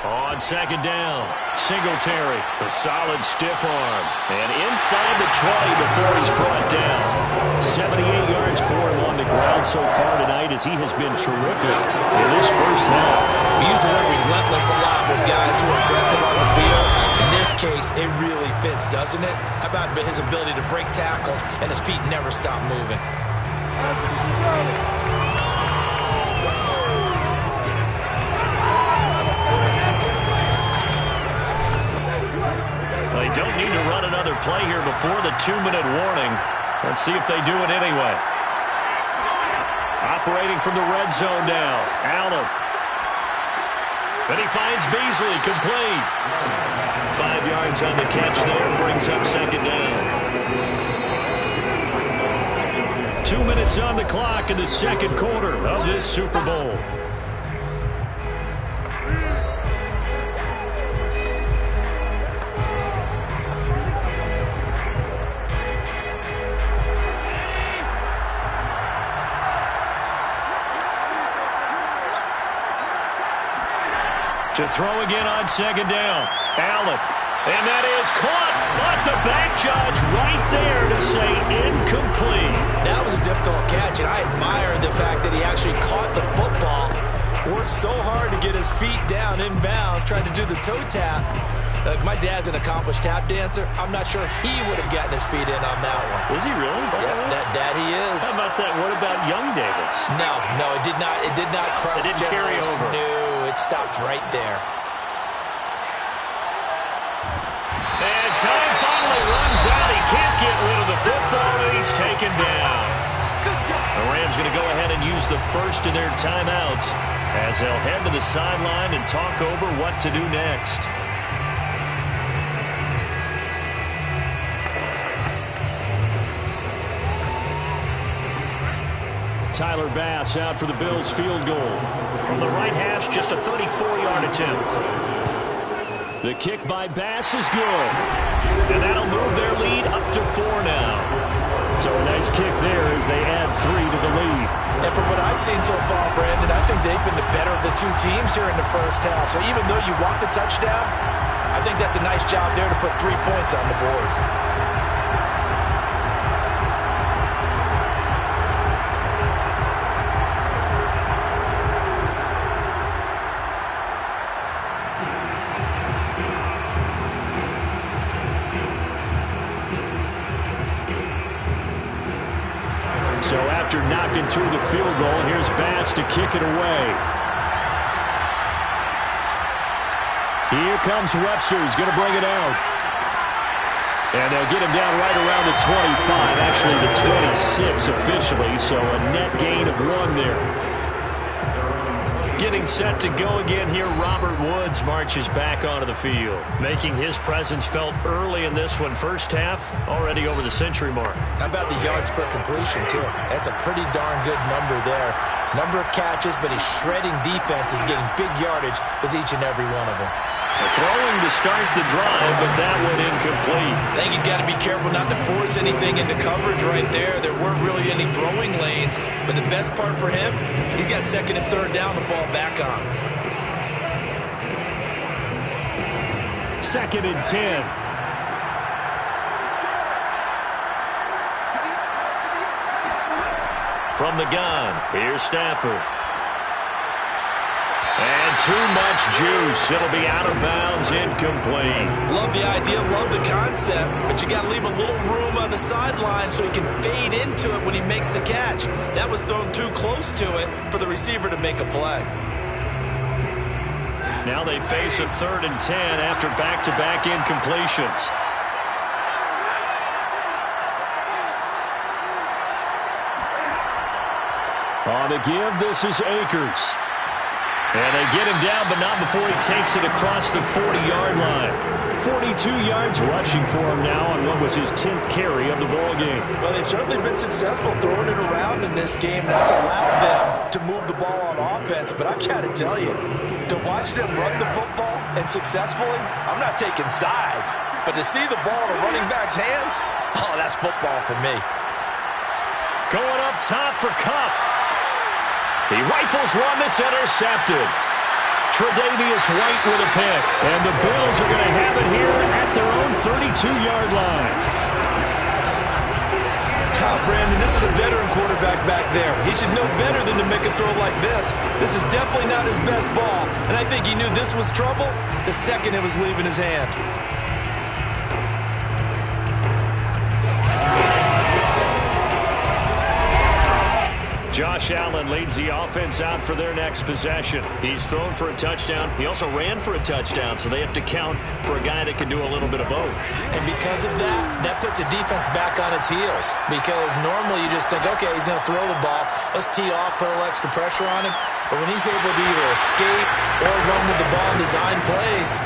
On 2nd down, Singletary, a solid stiff arm. And inside the 20 before he's brought down. 78 yards for him on the ground so far tonight as he has been terrific in this first half. We use the word relentless a lot with guys who are aggressive on the field. In this case, it really fits, doesn't it? How about his ability to break tackles and his feet never stop moving? They don't need to run another play here before the 2-minute warning. Let's see if they do it anyway. Operating from the red zone now, Allen. And he finds Beasley, complete. 5 yards on the catch there, brings up 2nd down. 2 minutes on the clock in the 2nd quarter of this Super Bowl. To throw again on 2nd down. Allen. And that is caught. But the back judge right there to say incomplete. That was a difficult catch, and I admire the fact that he actually caught the football. Worked so hard to get his feet down inbounds, tried to do the toe tap. My dad's an accomplished tap dancer. I'm not sure he would have gotten his feet in on that one. Is he really? Yeah, that he is. How about that? What about young Davis? No, it did not. It did not cross. It didn't carry over. No, it stopped right there. And time finally runs out. He can't get rid of the football, and he's taken down. The Rams going to go ahead and use the first of their timeouts as they'll head to the sideline and talk over what to do next. Tyler Bass out for the Bills field goal. From the right hash, just a 34-yard attempt. The kick by Bass is good. And that'll move their lead up to 4 now. So a nice kick there as they add 3 to the lead. And from what I've seen so far, Brandon, I think they've been the better of the two teams here in the first half. So even though you want the touchdown, I think that's a nice job there to put 3 points on the board. So after knocking through the field goal, here's Bass to kick it away. Here comes Webster. He's going to bring it out. And they'll get him down right around the 25, actually the 26 officially, so a net gain of 1 there. Getting set to go again here, Robert Woods marches back onto the field, making his presence felt early in this one. First half, already over the century mark. How about the yards per completion, too? That's a pretty darn good number there. Number of catches, but his shredding defense is getting big yardage with each and every one of them. Throwing to start the drive, but that one incomplete. I think he's got to be careful not to force anything into coverage right there. There weren't really any throwing lanes, but the best part for him, he's got 2nd and 3rd down to fall back on. 2nd and 10. From the gun, here's Stafford. And too much juice. It'll be out of bounds, incomplete. Love the idea, love the concept, but you got to leave a little room on the sideline so he can fade into it when he makes the catch. That was thrown too close to it for the receiver to make a play. Now they face a 3rd and 10 after back-to-back incompletions. On the give, this is Akers. And they get him down, but not before he takes it across the 40-yard line. 42 yards rushing for him now on what was his 10th carry of the ball game. Well, they've certainly been successful throwing it around in this game. That's allowed them to move the ball on offense. But I've got to tell you, to watch them run the football and successfully, I'm not taking sides. But to see the ball in a running back's hands, oh, that's football for me. Going up top for Kupp. He rifles one that's intercepted. Tre'Davious White with a pick. And the Bills are going to have it here at their own 32-yard line. Brandon, this is a veteran quarterback back there. He should know better than to make a throw like this. This is definitely not his best ball. And I think he knew this was trouble the second it was leaving his hand. Josh Allen leads the offense out for their next possession. He's thrown for a touchdown. He also ran for a touchdown, so they have to count for a guy that can do a little bit of both. And because of that, that puts a defense back on its heels. Because normally you just think, okay, he's going to throw the ball. Let's tee off, put a little extra pressure on him. But when he's able to either escape or run with the ball and design plays,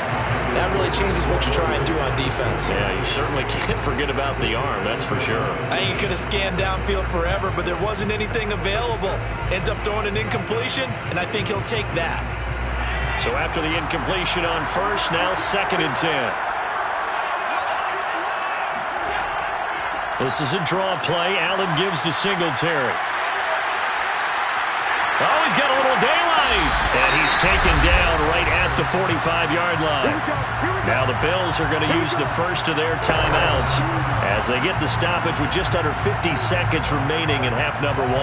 that really changes what you try and do on defense. Yeah, you certainly can't forget about the arm, that's for sure. I think he could have scanned downfield forever, but there wasn't anything available. Ends up throwing an incompletion, and I think he'll take that. So after the incompletion on first, now 2nd and 10. This is a draw play. Allen gives to Singletary. Oh, he's got a little daylight. And he's taken down right at the 45-yard line. Now the Bills are going to use the first of their timeouts as they get the stoppage with just under 50 seconds remaining in half number 1.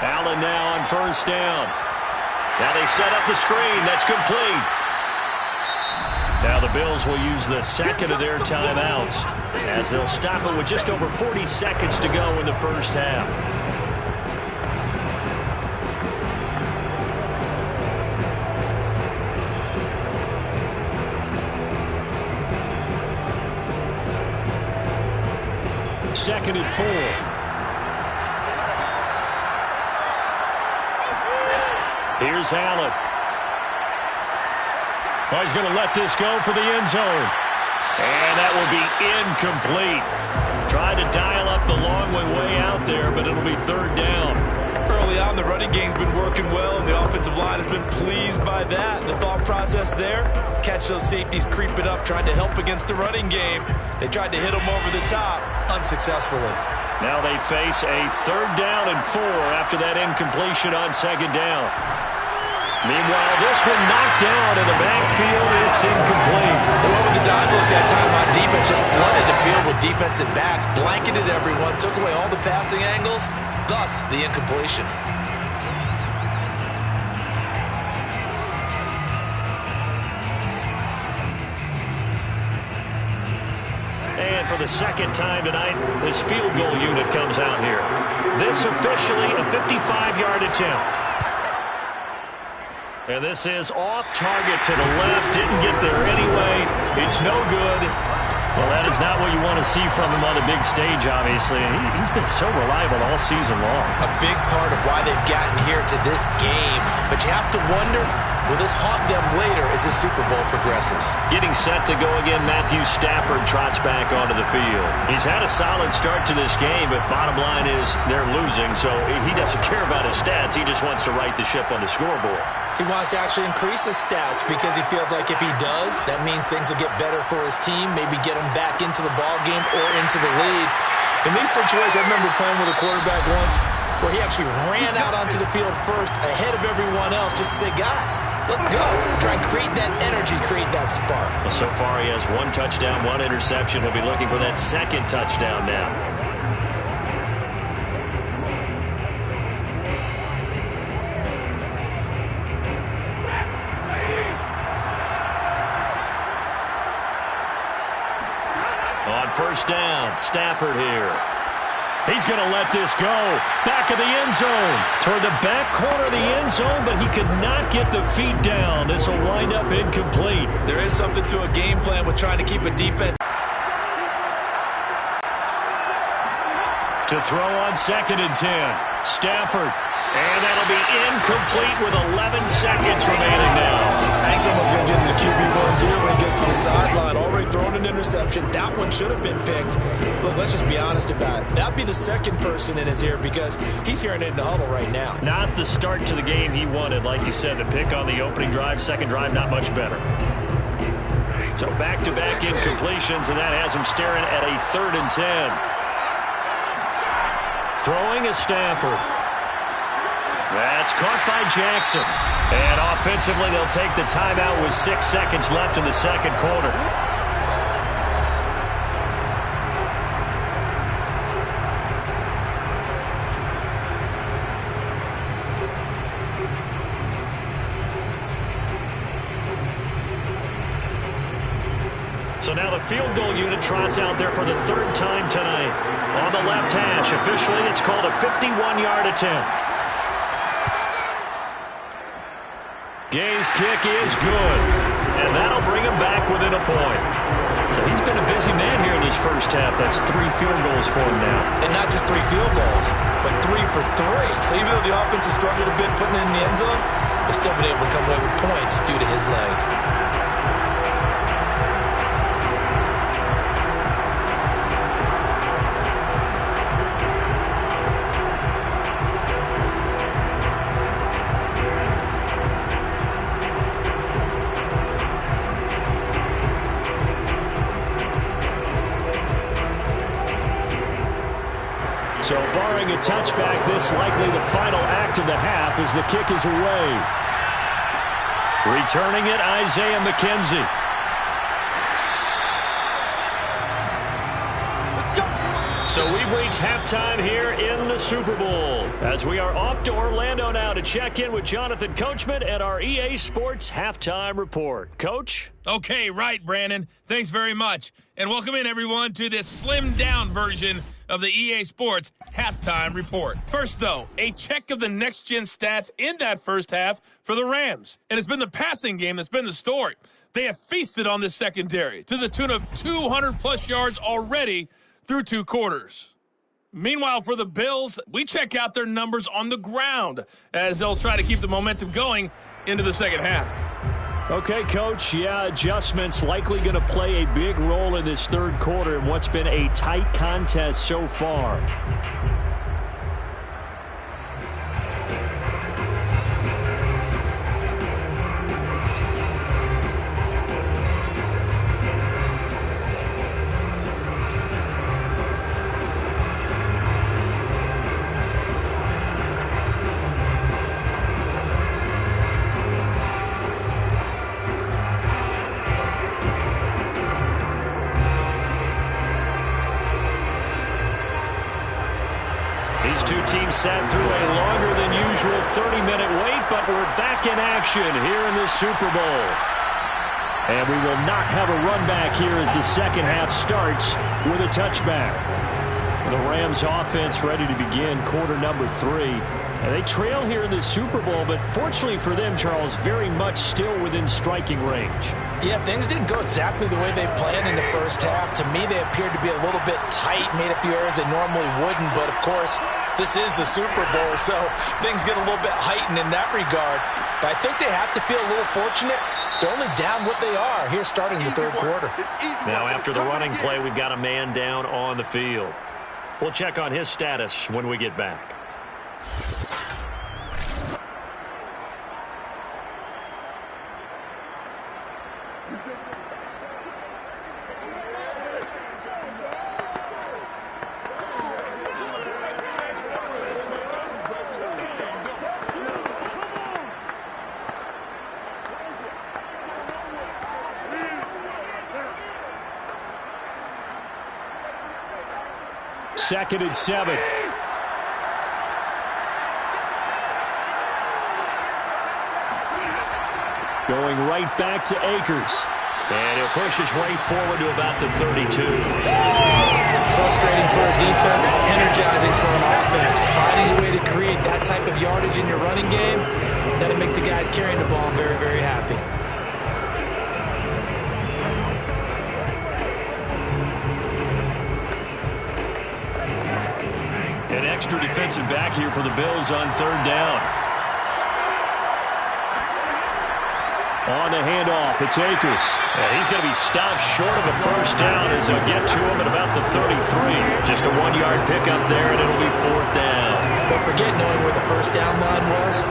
Allen now on first down. Now they set up the screen. That's complete. Now the Bills will use the second of their timeouts as they'll stop it with just over 40 seconds to go in the first half. Second and 4. Here's Allen. Oh, he's going to let this go for the end zone. And that will be incomplete. Tried to dial up the long way out there, but it'll be third down. Early on, the running game's been working well, and the offensive line has been pleased by that. The thought process there, catch those safeties creeping up, trying to help against the running game. They tried to hit them over the top, unsuccessfully. Now they face a 3rd down and 4 after that incompletion on 2nd down. Meanwhile, this one knocked down in the backfield. It's incomplete. They went with the dive look that time on defense, just flooded the field with defensive backs, blanketed everyone, took away all the passing angles, thus the incompletion. And for the second time tonight, this field goal unit comes out here. This officially a 55-yard attempt. And this is off target to the left. Didn't get there anyway. It's no good. Well, that is not what you want to see from him on the big stage, obviously. And he's been so reliable all season long. A big part of why they've gotten here to this game. But you have to wonder, will this haunt them later as the Super Bowl progresses? Getting set to go again, Matthew Stafford trots back onto the field. He's had a solid start to this game, but bottom line is they're losing, so he doesn't care about his stats. He just wants to right the ship on the scoreboard. He wants to actually increase his stats because he feels like if he does, that means things will get better for his team, maybe get him back into the ball game or into the lead. In these situations, I remember playing with a quarterback once where he actually ran out onto the field first ahead of everyone else just to say, guys, let's go. Try and create that energy, create that spark. Well, so far he has 1 touchdown, 1 interception. He'll be looking for that 2nd touchdown now. On 1st down, Stafford here. He's going to let this go. Back of the end zone. Toward the back corner of the end zone, but he could not get the feet down. This will wind up incomplete. There is something to a game plan with trying to keep a defense. To throw on 2nd and 10. Stafford. And that'll be incomplete with 11 seconds remaining now. I think someone's going to get into QB1s here when he gets to the sideline. Already thrown an interception. That one should have been picked. Look, let's just be honest about it. That'd be the second person in his ear because he's hearing it in the huddle right now. Not the start to the game he wanted. Like you said, the pick on the opening drive, second drive, not much better. So back-to-back incompletions, and that has him staring at a 3rd and 10. Throwing is Stafford. That's caught by Jackson. And offensively, they'll take the timeout with 6 seconds left in the second quarter. So now the field goal unit trots out there for the 3rd time tonight. On the left hash, officially, it's called a 51-yard attempt. Gay's kick is good, and that'll bring him back within a point. So he's been a busy man here in this first half. That's 3 field goals for him now. And not just 3 field goals, but 3 for 3. So even though the offense has struggled a bit putting it in the end zone, they've still been able to come away with points due to his leg. So barring a touchback, this likely the final act of the half as the kick is away. Returning it, Isaiah McKenzie. So we've reached halftime here in the Super Bowl as we are off to Orlando now to check in with Jonathan Coachman at our EA Sports Halftime Report. Coach? Okay, right, Brandon. Thanks very much. And welcome in, everyone, to this slimmed-down version of the EA Sports Halftime Report. First, though, a check of the next-gen stats in that first half for the Rams. And it's been the passing game that's been the story. They have feasted on this secondary to the tune of 200-plus yards already through 2 quarters. Meanwhile, for the Bills, we check out their numbers on the ground as they'll try to keep the momentum going into the second half. Okay, Coach, yeah, adjustments likely going to play a big role in this third quarter in what's been a tight contest so far. These two teams sat through a longer than usual 30-minute wait, but we're back in action here in the Super Bowl. And we will not have a run back here as the second half starts with a touchback. The Rams offense ready to begin quarter number 3. And they trail here in the Super Bowl, but fortunately for them, Charles, very much still within striking range. Yeah, things didn't go exactly the way they planned in the first half. To me, they appeared to be a little bit tight, made a few errors they normally wouldn't. But, of course, this is the Super Bowl, so things get a little bit heightened in that regard. But I think they have to feel a little fortunate. They're only down what they are here starting the third quarter. Now, after the running play, we've got a man down on the field. We'll check on his status when we get back. Second and 7. Going right back to Akers. And he'll push his way forward to about the 32. Frustrating for a defense, energizing for an offense. Finding a way to create that type of yardage in your running game, that'll make the guys carrying the ball very, very happy. An extra defensive back here for the Bills on third down. On the handoff, it's Akers. And he's going to be stopped short of a first down as they'll get to him at about the 33. Just a 1-yard pickup there, and it'll be fourth down. But forget knowing where the first down line was.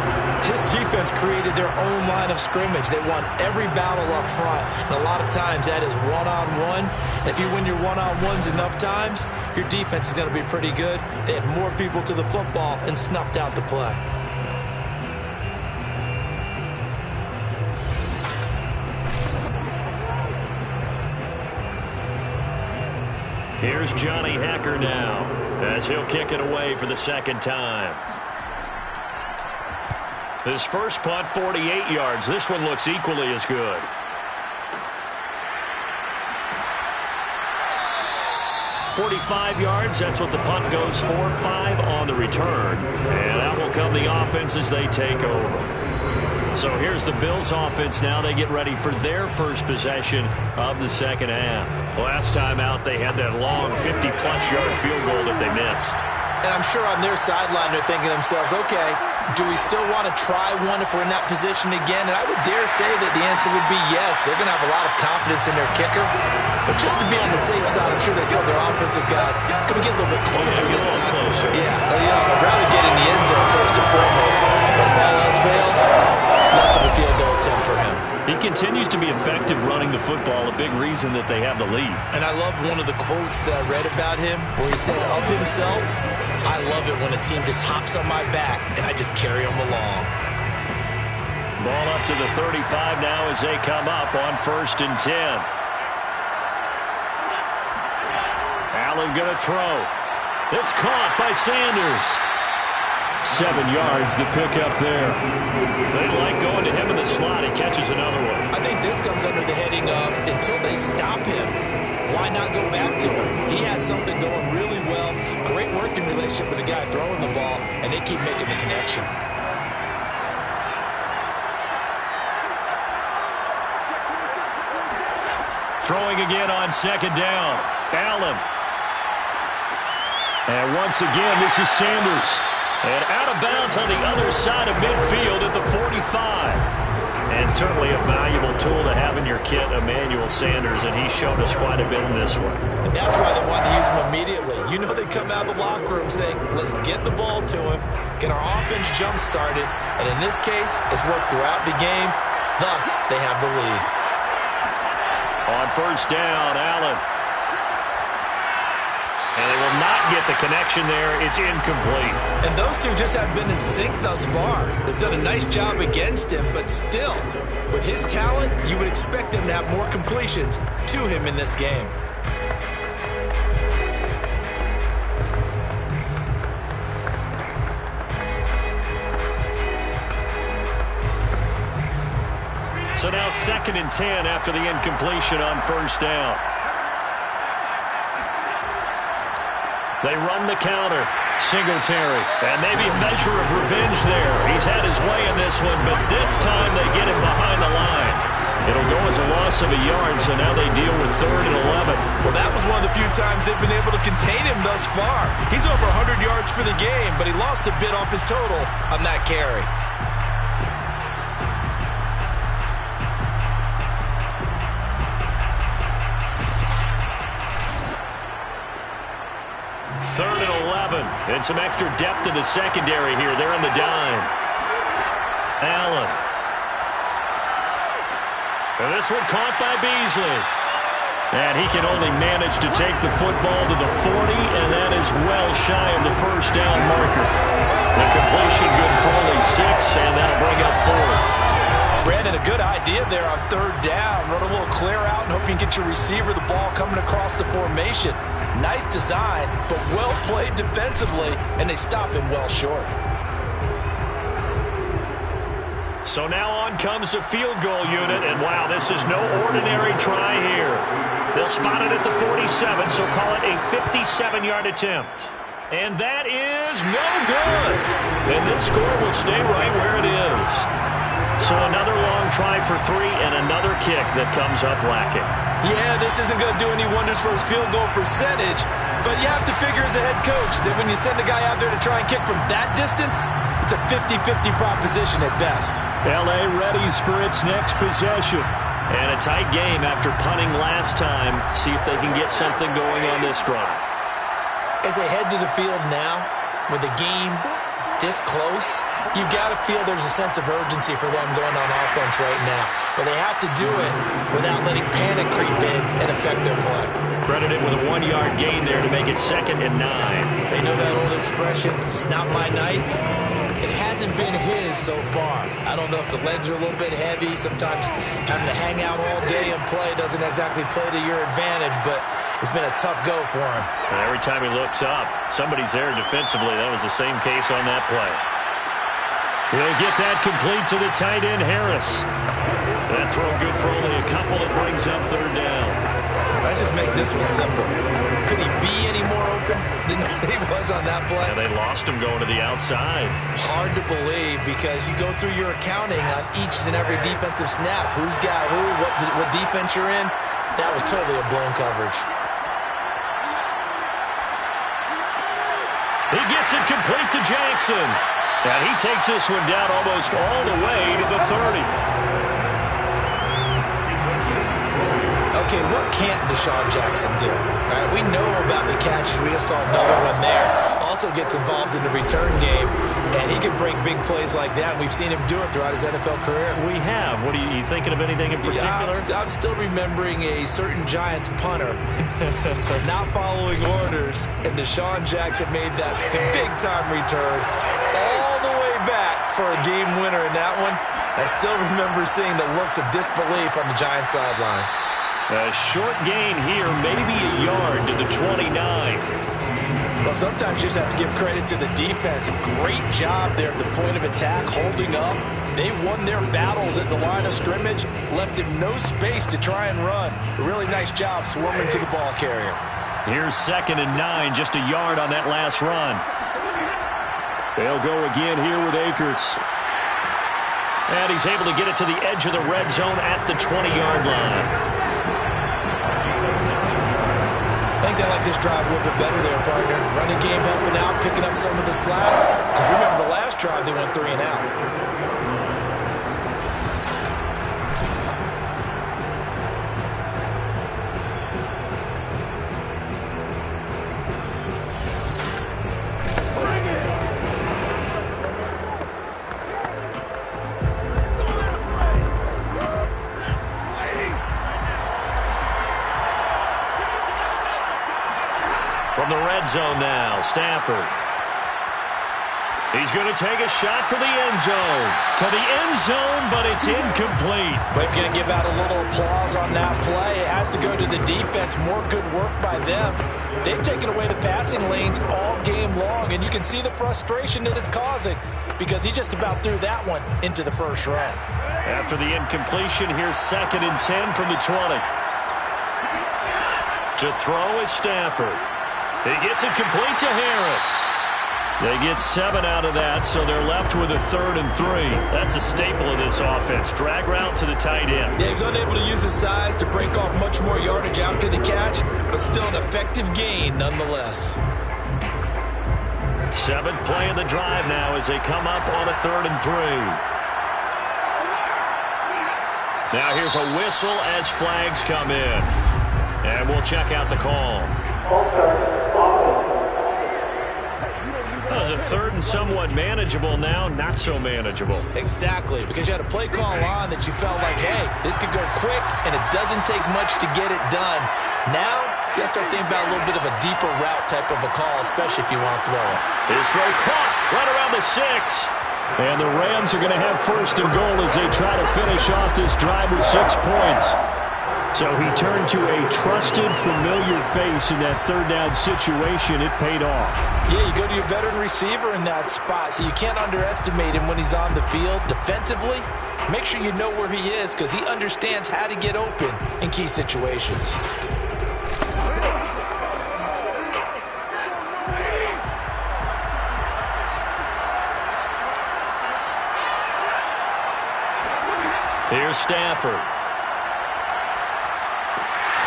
This defense created their own line of scrimmage. They won every battle up front. And a lot of times that is one-on-one. If you win your one-on-ones enough times, your defense is going to be pretty good. They had more people to the football and snuffed out the play. Here's Johnny Hacker now as he'll kick it away for the second time. His first punt, 48 yards. This one looks equally as good. .45 yards, that's what the punt goes for. 5 on the return. And that will come the offense as they take over. So here's the Bills offense now. They get ready for their first possession of the second half. Last time out, they had that long 50-plus yard field goal that they missed. And I'm sure on their sideline they're thinking to themselves, okay, do we still want to try one if we're in that position again? And I would dare say that the answer would be yes. They're going to have a lot of confidence in their kicker. But just to be on the safe side, I'm sure they told their offensive guys, can we get a little bit closer this time? Closer. Yeah, I'd rather get in the end zone first and foremost. But if all else fails, less of a field goal attempt for him. He continues to be effective running the football, a big reason that they have the lead. And I love one of the quotes that I read about him where he said of himself, I love it when a team just hops on my back and I just carry them along. Ball up to the 35 now as they come up on 1st and 10. Allen going to throw. It's caught by Sanders. 7 yards, the pickup there. They like going to him in the slot. He catches another one. I think this comes under the heading of until they stop him, why not go back to him? He has something going really well. Great working relationship with the guy throwing the ball, and they keep making the connection. Throwing again on second down. Allen. And once again, this is Sanders. And out of bounds on the other side of midfield at the 45. And certainly a valuable tool to have in your kit, Emmanuel Sanders, and he's shown us quite a bit in this one. And that's why they wanted to use him immediately. You know they come out of the locker room saying, let's get the ball to him, get our offense jump-started, and in this case, it's worked throughout the game. Thus, they have the lead. On first down, Allen. And they will not get the connection there. It's incomplete. And those two just haven't been in sync thus far. They've done a nice job against him, but still, with his talent, you would expect them to have more completions to him in this game. So now 2nd and 10 after the incompletion on first down. They run the counter. Singletary. And maybe a measure of revenge there. He's had his way in this one, but this time they get him behind the line. It'll go as a loss of a yard, so now they deal with 3rd and 11. Well, that was one of the few times they've been able to contain him thus far. He's over 100 yards for the game, but he lost a bit off his total on that carry. Third and 11, and some extra depth in the secondary here. They're in the dime. Allen. And this one caught by Beasley. And he can only manage to take the football to the 40, and that is well shy of the first down marker. The completion good for only 6, and that'll bring up 4th. Brandon, a good idea there on 3rd down. Run a little clear out and hope you can get your receiver the ball coming across the formation. Nice design, but well played defensively, and they stop him well short. So now on comes the field goal unit, and wow, this is no ordinary try here. They'll spot it at the 47, so call it a 57-yard attempt. And that is no good. And this score will stay right where it is. So another long try for 3 and another kick that comes up lacking. Yeah, this isn't going to do any wonders for his field goal percentage, but you have to figure as a head coach that when you send a guy out there to try and kick from that distance, it's a 50-50 proposition at best. L.A. readies for its next possession. And a tight game after punting last time. See if they can get something going on this drive. As they head to the field now, with the game this close, you've got to feel there's a sense of urgency for them going on offense right now. But they have to do it without letting panic creep in and affect their play. Credited with a 1-yard gain there to make it 2nd and 9. They know that old expression, it's not my night. It hasn't been his so far. I don't know if the legs are a little bit heavy. Sometimes having to hang out all day and play doesn't exactly play to your advantage, but it's been a tough go for him. And every time he looks up, somebody's there defensively. That was the same case on that play. He'll get that complete to the tight end, Harris. That throw good for only a couple. It brings up 3rd down. Let's just make this one simple. Could he be any more open than he was on that play? Yeah, they lost him going to the outside. Hard to believe because you go through your accounting on each and every defensive snap. Who's got who, what defense you're in. That was totally a blown coverage. He gets it complete to Jackson. And he takes this one down almost all the way to the 30. Okay, what can't Deshaun Jackson do? All right, we know about the catches. We just saw another one there. Also gets involved in the return game, and he can break big plays like that. We've seen him do it throughout his NFL career. We have. What are you thinking of anything in particular? Yeah, I'm still remembering a certain Giants punter not following orders, and Deshaun Jackson made that big-time return all the way back for a game winner in that one. I still remember seeing the looks of disbelief on the Giants sideline. A short gain here, maybe a yard to the 29. Well, sometimes you just have to give credit to the defense. Great job there at the point of attack, holding up. They won their battles at the line of scrimmage, left him no space to try and run. A really nice job swarming to the ball carrier. Here's 2nd and 9, just a yard on that last run. They'll go again here with Akers. And he's able to get it to the edge of the red zone at the 20-yard line. I think they like this drive a little bit better there, partner. Running game helping out, picking up some of the slack. Because remember the last drive, they went 3 and out. From the red zone now, Stafford. He's going to take a shot for the end zone. To the end zone, but it's incomplete. We're going to give out a little applause on that play. It has to go to the defense. More good work by them. They've taken away the passing lanes all game long, and you can see the frustration that it's causing because he just about threw that one into the first row. After the incompletion, here's 2nd and 10 from the 20. To throw is Stafford. He gets it complete to Harris. They get 7 out of that, so they're left with a 3rd and 3. That's a staple of this offense. Drag route to the tight end. Yeah, he's unable to use his size to break off much more yardage after the catch, but still an effective gain nonetheless. 7th play of the drive now as they come up on a 3rd and 3. Now here's a whistle as flags come in. And we'll check out the call. That was a 3rd and somewhat manageable, now not so manageable. Exactly, because you had a play call on that you felt like, hey, this could go quick, and it doesn't take much to get it done. Now, you got to start thinking about a little bit of a deeper route type of a call, especially if you want to throw it. His throw caught right around the 6. And the Rams are going to have 1st and goal as they try to finish off this drive with 6 points. So he turned to a trusted, familiar face in that 3rd down situation. It paid off. Yeah, you go to your veteran receiver in that spot, so you can't underestimate him when he's on the field. Defensively, make sure you know where he is because he understands how to get open in key situations. Here's Stafford.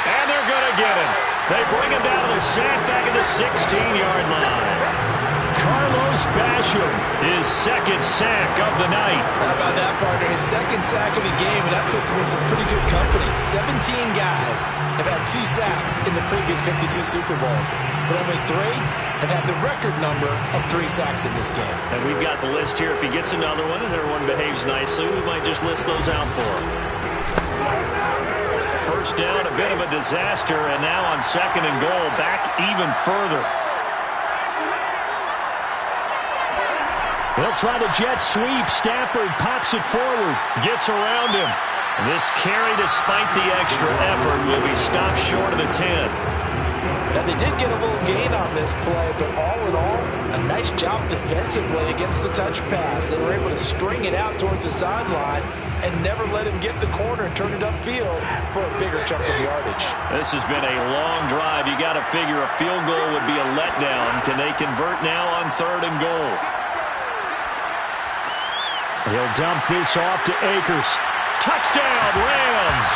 And they're going to get him. They bring him down to the sack back at the 16-yard line. Carlos Basham, his 2nd sack of the night. How about that, partner? His 2nd sack of the game, and that puts him in some pretty good company. 17 guys have had 2 sacks in the previous 52 Super Bowls, but only 3 have had the record number of 3 sacks in this game. And we've got the list here. If he gets another one and everyone behaves nicely, we might just list those out for him. 1st down, a bit of a disaster, and now on 2nd and goal, back even further. They'll try the jet sweep. Stafford pops it forward, gets around him. This carry, despite the extra effort, will be stopped short of the 10. Now, they did get a little gain on this play, but all in all, a nice job defensively against the touch pass. They were able to string it out towards the sideline and never let him get the corner and turn it upfield for a bigger chunk of yardage. This has been a long drive. You got to figure a field goal would be a letdown. Can they convert now on 3rd and goal? He'll dump this off to Akers. Touchdown, Rams!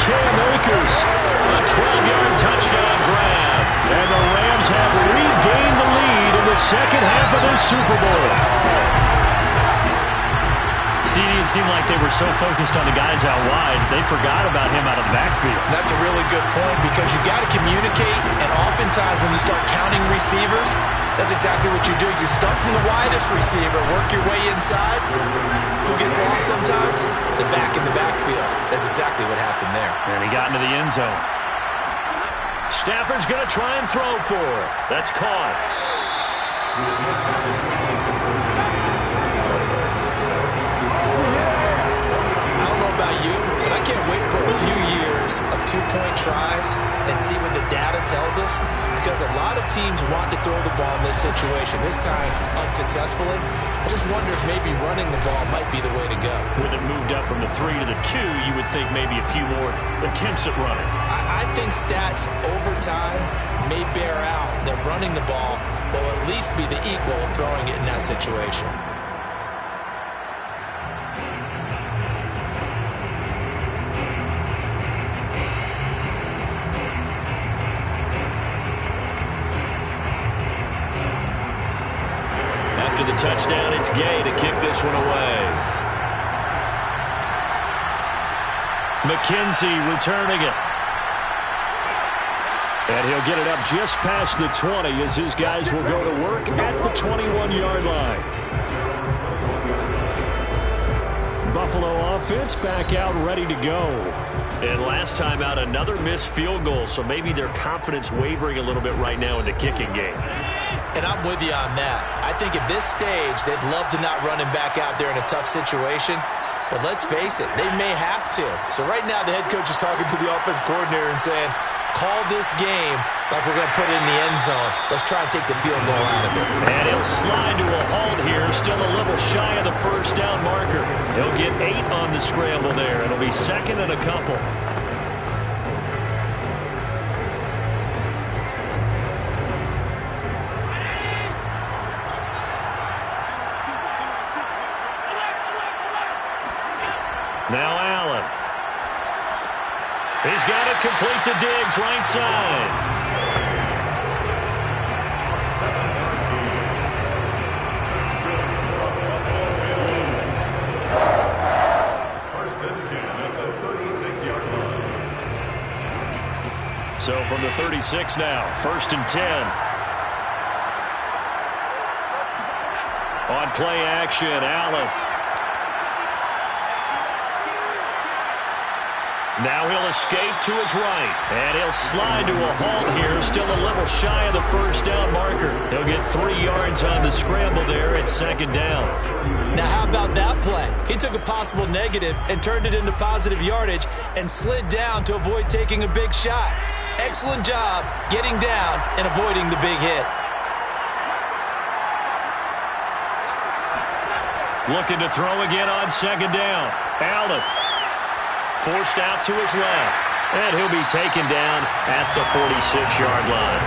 Cam Akers, a 12-yard touchdown grab. And the Rams have regained the lead in the 2nd half of this Super Bowl. CD, it seemed like they were so focused on the guys out wide, they forgot about him out of the backfield. That's a really good point because you've got to communicate, and oftentimes when you start counting receivers, that's exactly what you do. You start from the widest receiver, work your way inside. Who gets lost sometimes? The back in the backfield. That's exactly what happened there. And he got into the end zone. Stafford's going to try and throw for it. That's caught. I don't know about you, but I can't wait for a few years of 2-point tries and see what the data tells us, because a lot of teams want to throw the ball in this situation, this time unsuccessfully. I just wonder if maybe running the ball might be the way to go. With it moved up from the 3 to the 2, you would think maybe a few more attempts at running. I think stats over time may bear out that running the ball will at least be the equal of throwing it in that situation. after the touchdown, it's Gay to kick this one away. McKenzie returning it. And he'll get it up just past the 20 as his guys will go to work at the 21-yard line. Buffalo offense back out ready to go. And last time out, another missed field goal, so maybe their confidence wavering a little bit right now in the kicking game. And I'm with you on that. I think at this stage, they'd love to not run him back out there in a tough situation. But let's face it, they may have to. So right now, the head coach is talking to the offense coordinator and saying, call this game like we're going to put it in the end zone. Let's try and take the field goal out of it. And he'll slide to a halt here, still a little shy of the first down marker. He'll get 8 on the scramble there. It'll be second and a couple. Now Allen. He's got it complete to Diggs, right side. First and 10 at the 36-yard line. So from the 36 now, first and 10. On play action, Allen. Now he'll escape to his right, and he'll slide to a halt here, still a little shy of the first down marker. He'll get 3 yards on the scramble there at second down. Now how about that play? He took a possible negative and turned it into positive yardage and slid down to avoid taking a big shot. Excellent job getting down and avoiding the big hit. Looking to throw again on second down. Allen. Forced out to his left. And he'll be taken down at the 46-yard line.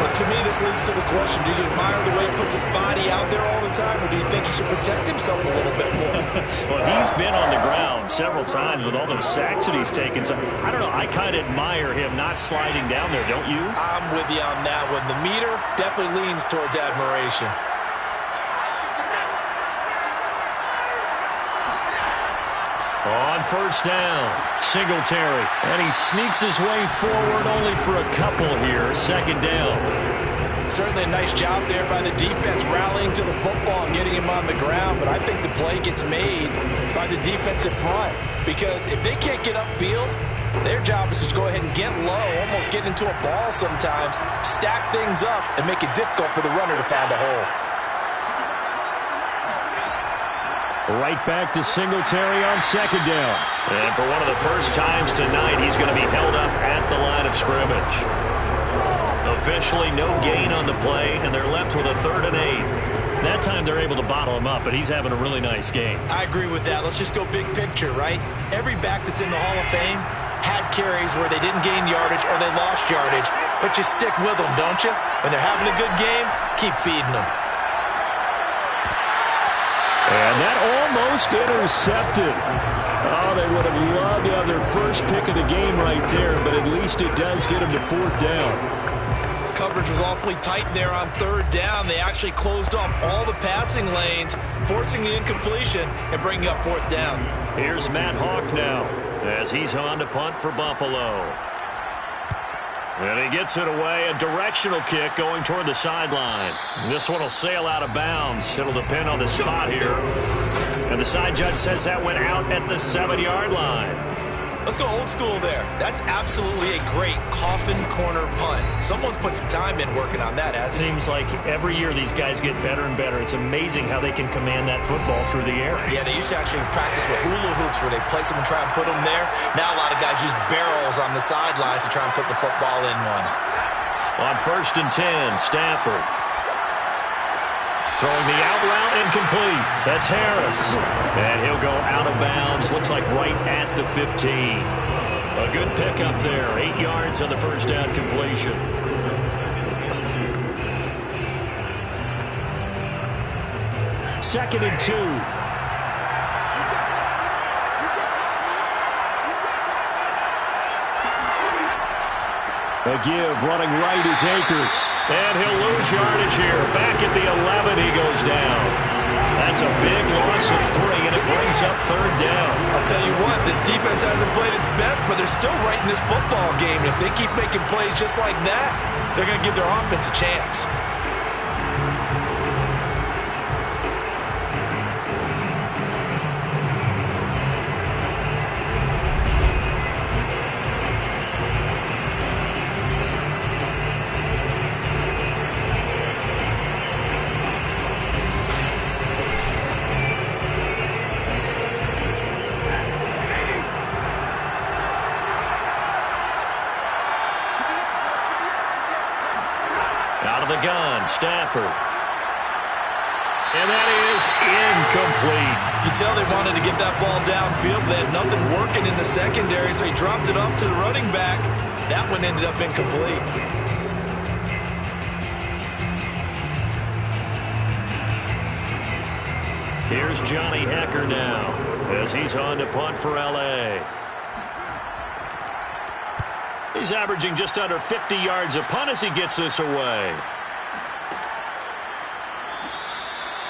Well, to me, this leads to the question, do you admire the way he puts his body out there all the time, or do you think he should protect himself a little bit more? Well, he's been on the ground several times with all those sacks that he's taken. So, I don't know, I kind of admire him not sliding down there, don't you? I'm with you on that one. The meter definitely leans towards admiration. On first down, Singletary. And he sneaks his way forward only for a couple here. Second down. Certainly a nice job there by the defense rallying to the football and getting him on the ground. But I think the play gets made by the defensive front. Because if they can't get upfield, their job is to go ahead and get low, almost get into a ball sometimes, stack things up, and make it difficult for the runner to find a hole. Right back to Singletary on second down. And for one of the first times tonight, he's going to be held up at the line of scrimmage. Officially no gain on the play, and they're left with a 3rd and 8. That time they're able to bottle him up, but he's having a really nice game. I agree with that. Let's just go big picture, right? Every back that's in the Hall of Fame had carries where they didn't gain yardage or they lost yardage, but you stick with them, don't you? When they're having a good game, keep feeding them. And that almost intercepted. Oh, they would have loved to have their first pick of the game right there, but at least it does get them to 4th down. Coverage was awfully tight there on 3rd down. They actually closed off all the passing lanes, forcing the incompletion and bringing up 4th down. Here's Matt Hawk now as he's on to punt for Buffalo. And he gets it away, a directional kick going toward the sideline. This one will sail out of bounds. It'll depend on the spot here. And the side judge says that went out at the 7-yard line. Let's go old school there. That's absolutely a great coffin corner punt. Someone's put some time in working on that, hasn't it? Seems like every year these guys get better and better. It's amazing how they can command that football through the air. Yeah, they used to actually practice with hula hoops where they place them and try and put them there. Now a lot of guys use barrels on the sidelines to try and put the football in one. On 1st and 10, Stafford. Throwing the out route incomplete. That's Harris. And he'll go out of bounds. Looks like right at the 15. A good pickup there. 8 yards on the first down completion. Second and 2. A give running right is Akers. And he'll lose yardage here. Back at the 11, he goes down. That's a big loss of 3, and it brings up 3rd down. I'll tell you what, this defense hasn't played its best, but they're still right in this football game. And if they keep making plays just like that, they're going to give their offense a chance. Out of the gun, Stafford. And that is incomplete. You can tell they wanted to get that ball downfield, but they had nothing working in the secondary, so he dropped it off to the running back. That one ended up incomplete. Here's Johnny Hecker now as he's on to punt for L.A. He's averaging just under 50 yards a punt as he gets this away.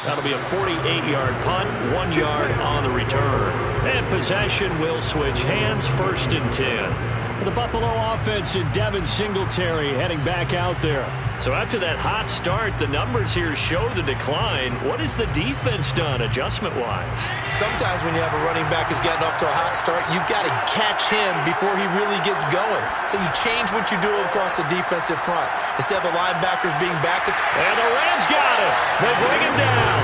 That'll be a 48-yard punt, 1 yard on the return. And possession will switch hands, 1st and 10. The Buffalo offense and Devin Singletary heading back out there. So after that hot start, the numbers here show the decline. What has the defense done adjustment-wise? Sometimes when you have a running back who's getting off to a hot start, you've got to catch him before he really gets going. So you change what you do across the defensive front. Instead of the linebackers being back. And the Rams got it. They bring him down.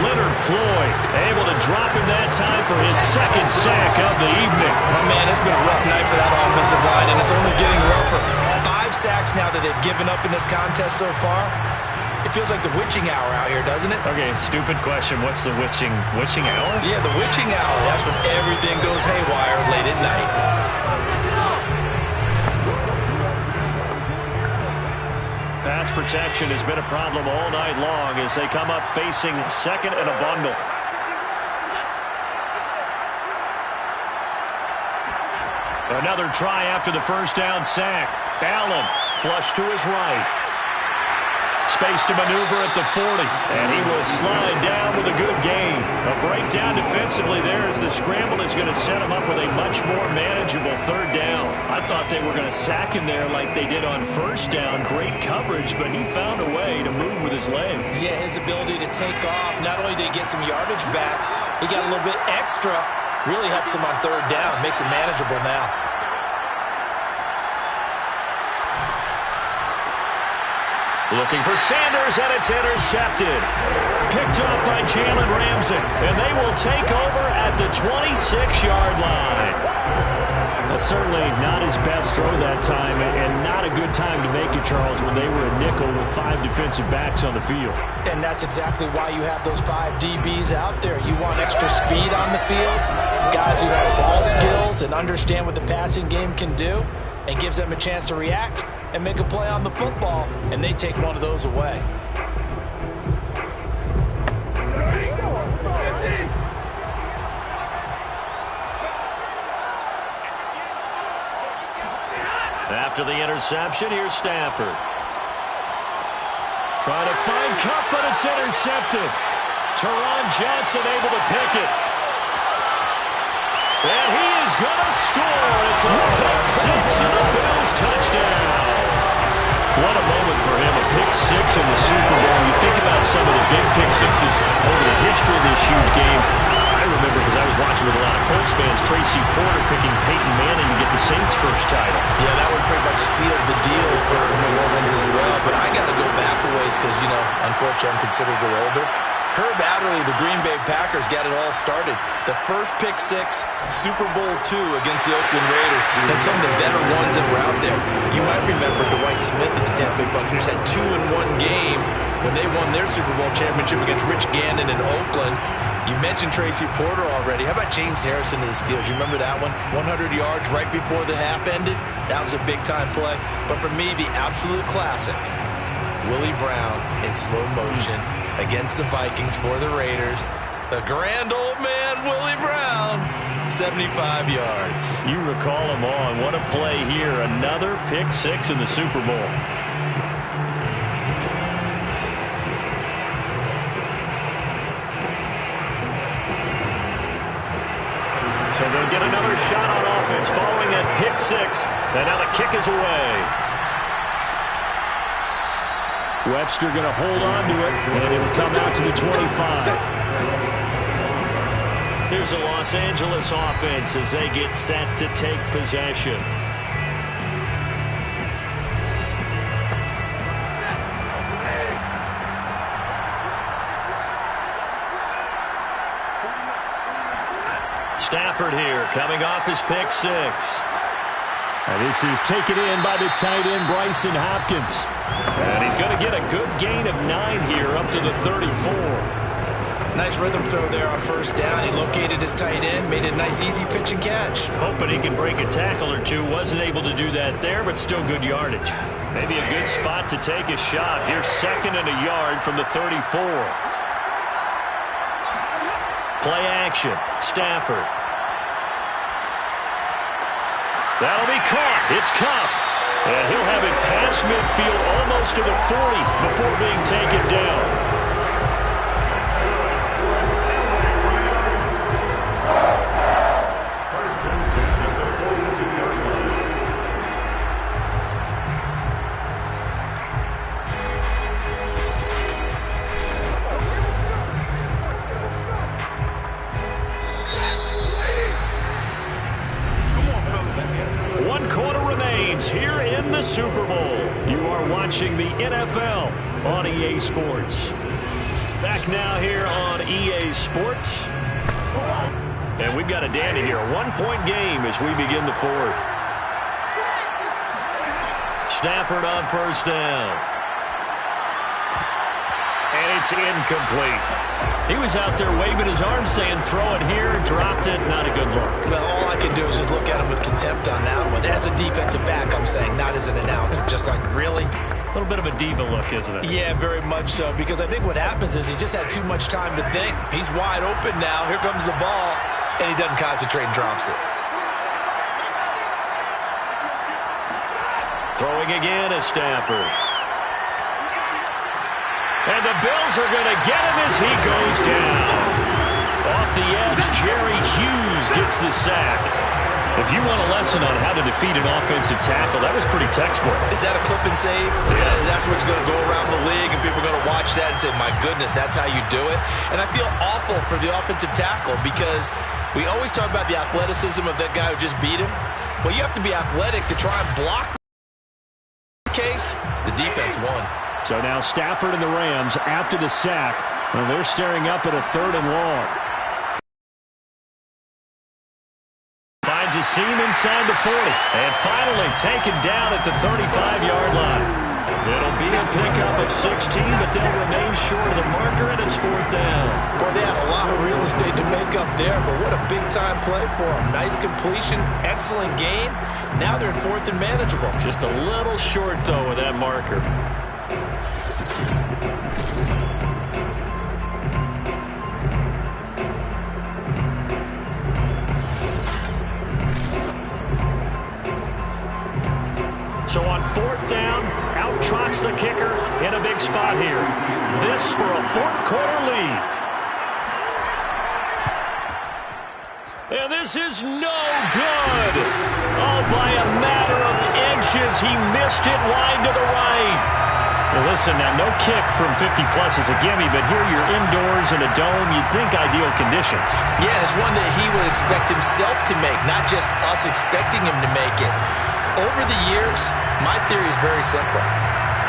Leonard Floyd able to drop him that time for his 2nd sack of the evening. Oh, man, it's been a rough night for that offensive line, and it's only getting rougher. 5 sacks now that they've given up in this contest so far. It feels like the witching hour out here, doesn't it? Okay, stupid question. What's the witching hour? Yeah, the witching hour. That's when everything goes haywire late at night. Pass protection has been a problem all night long as they come up facing 2nd and a bundle. Another try after the 1st down sack. Allen flush to his right. Space to maneuver at the 40. And he will slide down with a good gain. A breakdown defensively there as the scramble is going to set him up with a much more manageable 3rd down. I thought they were going to sack him there like they did on 1st down. Great coverage, but he found a way to move with his legs. Yeah, his ability to take off. Not only did he get some yardage back, he got a little bit extra. Really helps him on 3rd down. Makes it manageable now. Looking for Sanders, and it's intercepted. Picked up by Jalen Ramsey, and they will take over at the 26-yard line. That's certainly not his best throw that time, and not a good time to make it, Charles, when they were a nickel with 5 defensive backs on the field. And that's exactly why you have those 5 DBs out there. You want extra speed on the field, guys who have ball skills and understand what the passing game can do, and gives them a chance to react and make a play on the football, and they take one of those away. After the interception, here's Stafford. Trying to find Cup, but it's intercepted. Teron Johnson able to pick it. And he is going to score. It's a pick 6 and a Bills touchdown. What a moment for him, a pick 6 in the Super Bowl. You think about some of the big pick sixes over the history of this huge game. I remember, because I was watching with a lot of Colts fans, Tracy Porter picking Peyton Manning to get the Saints' first title. Yeah, that would pretty much sealed the deal for New Orleans as well. But I got to go back a ways because, you know, unfortunately I'm considerably older. Herb Adderley, the Green Bay Packers, got it all started. The first pick 6, Super Bowl II against the Oakland Raiders, and some of the better ones that were out there. You might remember Dwight Smith at the Tampa Bay Buccaneers had 2 in one game when they won their Super Bowl championship against Rich Gannon in Oakland. You mentioned Tracy Porter already. How about James Harrison to the Steelers? You remember that one? 100 yards right before the half ended? That was a big-time play. But for me, the absolute classic, Willie Brown in slow motion against the Vikings for the Raiders. The grand old man, Willie Brown. 75 yards. You recall them all, and what a play here. Another pick six in the Super Bowl. So they'll get another shot on offense following that pick six. And now the kick is away. Webster going to hold on to it, and it'll come out to the 25. Here's the Los Angeles offense as they get set to take possession. Stafford here, coming off his pick six. And this is taken in by the tight end, Bryson Hopkins. And he's going to get a good gain of 9 here, up to the 34. Nice rhythm throw there on first down. He located his tight end, made it a nice easy pitch and catch. Hoping he can break a tackle or two. Wasn't able to do that there, but still good yardage. Maybe a good spot to take a shot. Here's 2nd and a yard from the 34. Play action. Stafford. That'll be caught. It's Cup. And he'll have it past midfield almost to the 40 before being taken down. Here in the Super Bowl. You are watching the NFL on EA Sports. Back now here on EA Sports. And we've got a dandy here. A 1-point game as we begin the 4th. Stafford on first down. And it's incomplete. He was out there waving his arms saying throw it here, dropped it, not a good look. Well, all I can do is just look at him with contempt on that one. As a defensive back, I'm saying, not as an announcer. Just like, really? A little bit of a diva look, isn't it? Yeah, very much so, because I think what happens is he just had too much time to think. He's wide open now. Here comes the ball, and he doesn't concentrate and drops it. Throwing again is Stafford. And the Bills are going to get him as he goes down. Off the edge, Jerry Hughes gets the sack. If you want a lesson on how to defeat an offensive tackle, that was pretty textbook. Is that a clip and save? That's what's going to go around the league, and people are going to watch that and say, my goodness, that's how you do it? And I feel awful for the offensive tackle because we always talk about the athleticism of that guy who just beat him. Well, you have to be athletic to try and block. In this case, the defense won. So now Stafford and the Rams, after the sack, well, they're staring up at a 3rd and long. Finds a seam inside the 40. And finally taken down at the 35-yard line. It'll be a pickup of 16, but they'll remain short of the marker, and it's 4th down. Boy, they had a lot of real estate to make up there, but what a big-time play for them. Nice completion, excellent gain. Now they're in 4th and manageable. Just a little short, though, with that marker. So on 4th down, out trots the kicker in a big spot here. This for a 4th quarter lead. And this is no good. Oh, by a matter of inches, he missed it wide to the right. Well, listen, now no kick from 50-plus is a gimme, but here you're indoors in a dome. You'd think ideal conditions. Yeah, it's one that he would expect himself to make, not just us expecting him to make it. Over the years, my theory is very simple.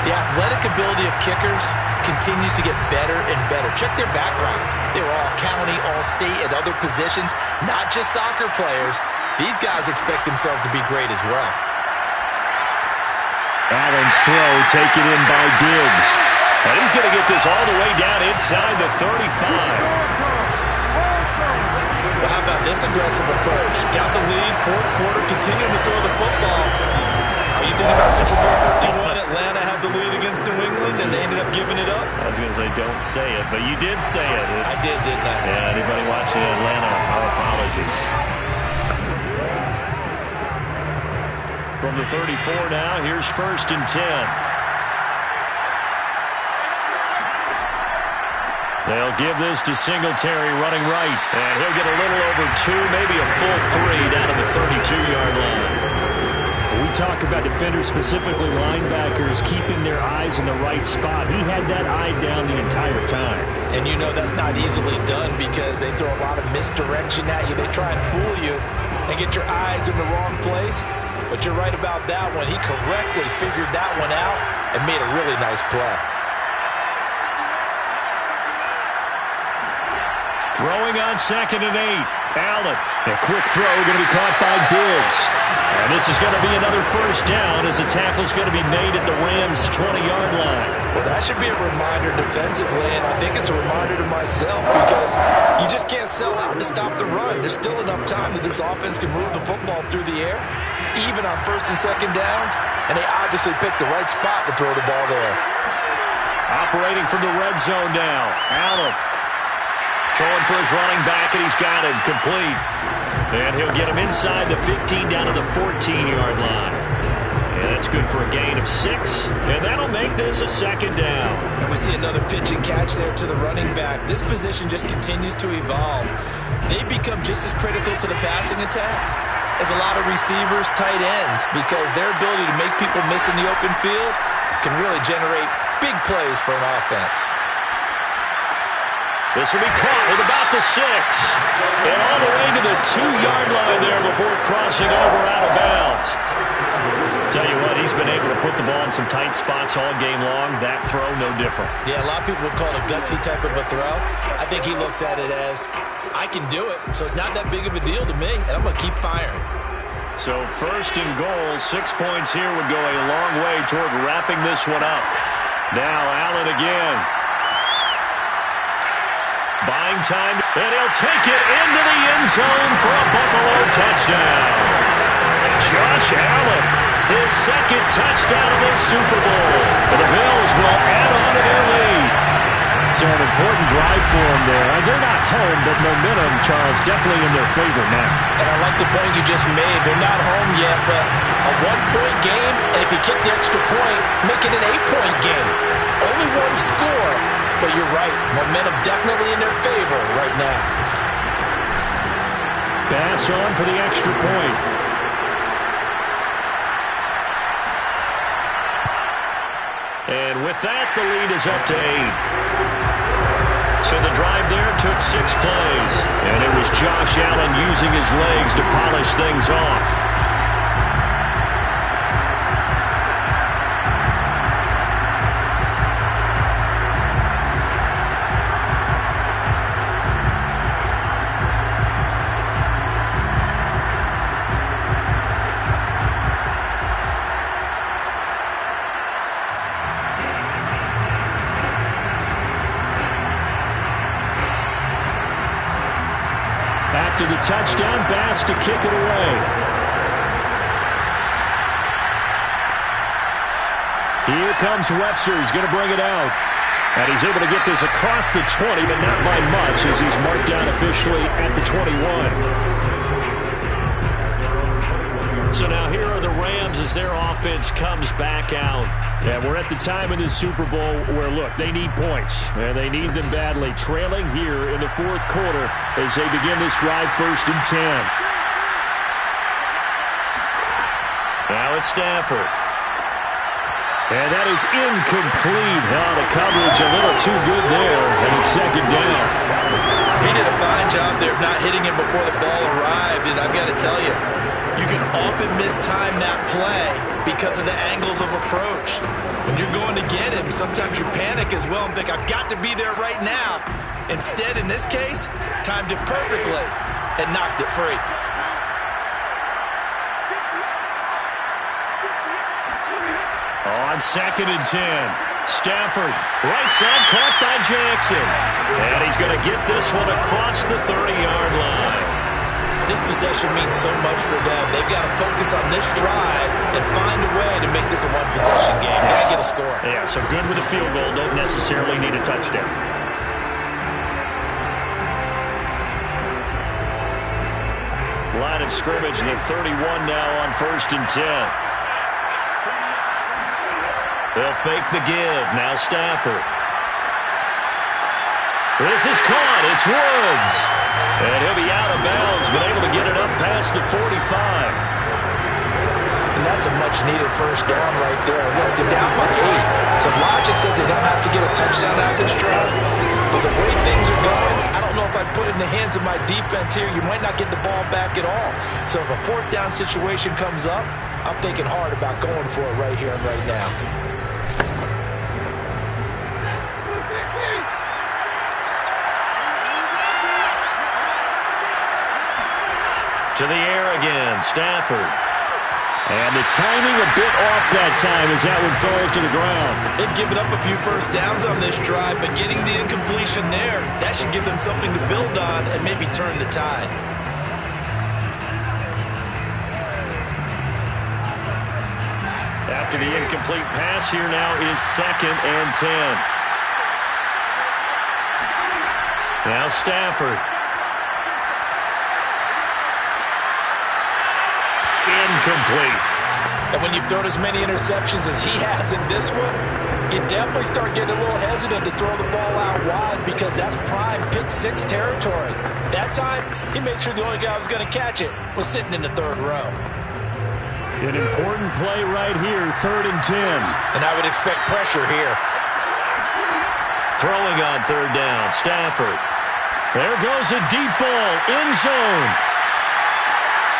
The athletic ability of kickers continues to get better and better. Check their backgrounds. They were all county, all state, at other positions, not just soccer players. These guys expect themselves to be great as well. Allen's throw taken in by Diggs. And he's going to get this all the way down inside the 35. Well, how about this aggressive approach? Got the lead, 4th quarter, continuing to throw the football. Are you thinking about Super Bowl 51? Atlanta had the lead against New England, and they ended up giving it up? I was going to say, don't say it, but you did say it. I did, didn't I? Yeah, anybody watching Atlanta, our apologies. From the 34 now, here's 1st and 10. They'll give this to Singletary running right. And he'll get a little over 2, maybe a full 3 down to the 32-yard line. We talk about defenders, specifically linebackers, keeping their eyes in the right spot. He had that eye down the entire time. And you know that's not easily done because they throw a lot of misdirection at you. They try and fool you and get your eyes in the wrong place. But you're right about that one. He correctly figured that one out and made a really nice play. Throwing on 2nd and 8. Allen. A quick throw going to be caught by Diggs. And this is going to be another 1st down as the tackle's going to be made at the Rams' 20-yard line. Well, that should be a reminder defensively, and I think it's a reminder to myself because you just can't sell out to stop the run. There's still enough time that this offense can move the football through the air, even on 1st and 2nd downs, and they obviously picked the right spot to throw the ball there. Operating from the red zone now. Allen. Throwing for his running back, and he's got him complete. And he'll get him inside the 15 down to the 14-yard line. And that's good for a gain of 6. And that'll make this a 2nd down. And we see another pitch and catch there to the running back. This position just continues to evolve. They become just as critical to the passing attack as a lot of receivers, tight ends, because their ability to make people miss in the open field can really generate big plays for an offense. This will be caught with about the 6. And all the way to the 2-yard line there before crossing over out of bounds. Tell you what, he's been able to put the ball in some tight spots all game long. That throw, no different. Yeah, a lot of people would call it a gutsy type of a throw. I think he looks at it as, I can do it, so it's not that big of a deal to me, and I'm going to keep firing. So 1st and goal, 6 points here would go a long way toward wrapping this one up. Now Allen again. Buying time, and he'll take it into the end zone for a Buffalo touchdown. Josh Allen, his 2nd touchdown of the Super Bowl. And the Bills will add on to their lead. So an important drive for them there. They're not home, but momentum, Charles, definitely in their favor now. And I like the point you just made. They're not home yet, but a 1-point game, and if you kick the extra point, make it an 8-point game. Only one score. But you're right, momentum definitely in their favor right now. Pass on for the extra point. And with that, the lead is up to 8. So the drive there took 6 plays. And it was Josh Allen using his legs to polish things off. After the touchdown, Bass to kick it away. Here comes Webster. He's going to bring it out. And he's able to get this across the 20, but not by much as he's marked down officially at the 21. So now here are the Rams as their offense comes back out. Yeah, we're at the time in the Super Bowl where, look, they need points. And they need them badly. Trailing here in the 4th quarter as they begin this drive 1st and 10. Now it's Stafford. And that is incomplete. Oh, the coverage a little too good there. And it's 2nd down. He did a fine job there of not hitting him before the ball arrived. And I've got to tell you, you can often mistime that play because of the angles of approach. When you're going to get him, sometimes you panic as well and think, I've got to be there right now. Instead, in this case, timed it perfectly and knocked it free. On 2nd and 10, Stafford, right side, caught by Jackson. And he's going to get this one across the 30-yard line. This possession means so much for them. They've got to focus on this drive and find a way to make this a one-possession game. Got to get a score. Yeah, so good with a field goal. Don't necessarily need a touchdown. Line of scrimmage, the 31 now on 1st and 10. They'll fake the give. Now Stafford. This is caught. It's Woods. And he'll be out of bounds, but able to get it up past the 45. And that's a much-needed first down right there. Look, they're down by 8. So logic says they don't have to get a touchdown out of this drive. But the way things are going, I don't know if I'd put it in the hands of my defense here. You might not get the ball back at all. So if a fourth down situation comes up, I'm thinking hard about going for it right here and right now. To the air again, Stafford. And the timing a bit off that time as that one falls to the ground. They've given up a few first downs on this drive, but getting the incompletion there, that should give them something to build on and maybe turn the tide. After the incomplete pass, here now is 2nd and 10. Now Stafford. Incomplete. And when you've thrown as many interceptions as he has in this one, you definitely start getting a little hesitant to throw the ball out wide because that's prime pick 6 territory. That time, he made sure the only guy who was going to catch it was sitting in the 3rd row. An important play right here, 3rd and 10. And I would expect pressure here. Throwing on 3rd down, Stafford. There goes a deep ball, end zone.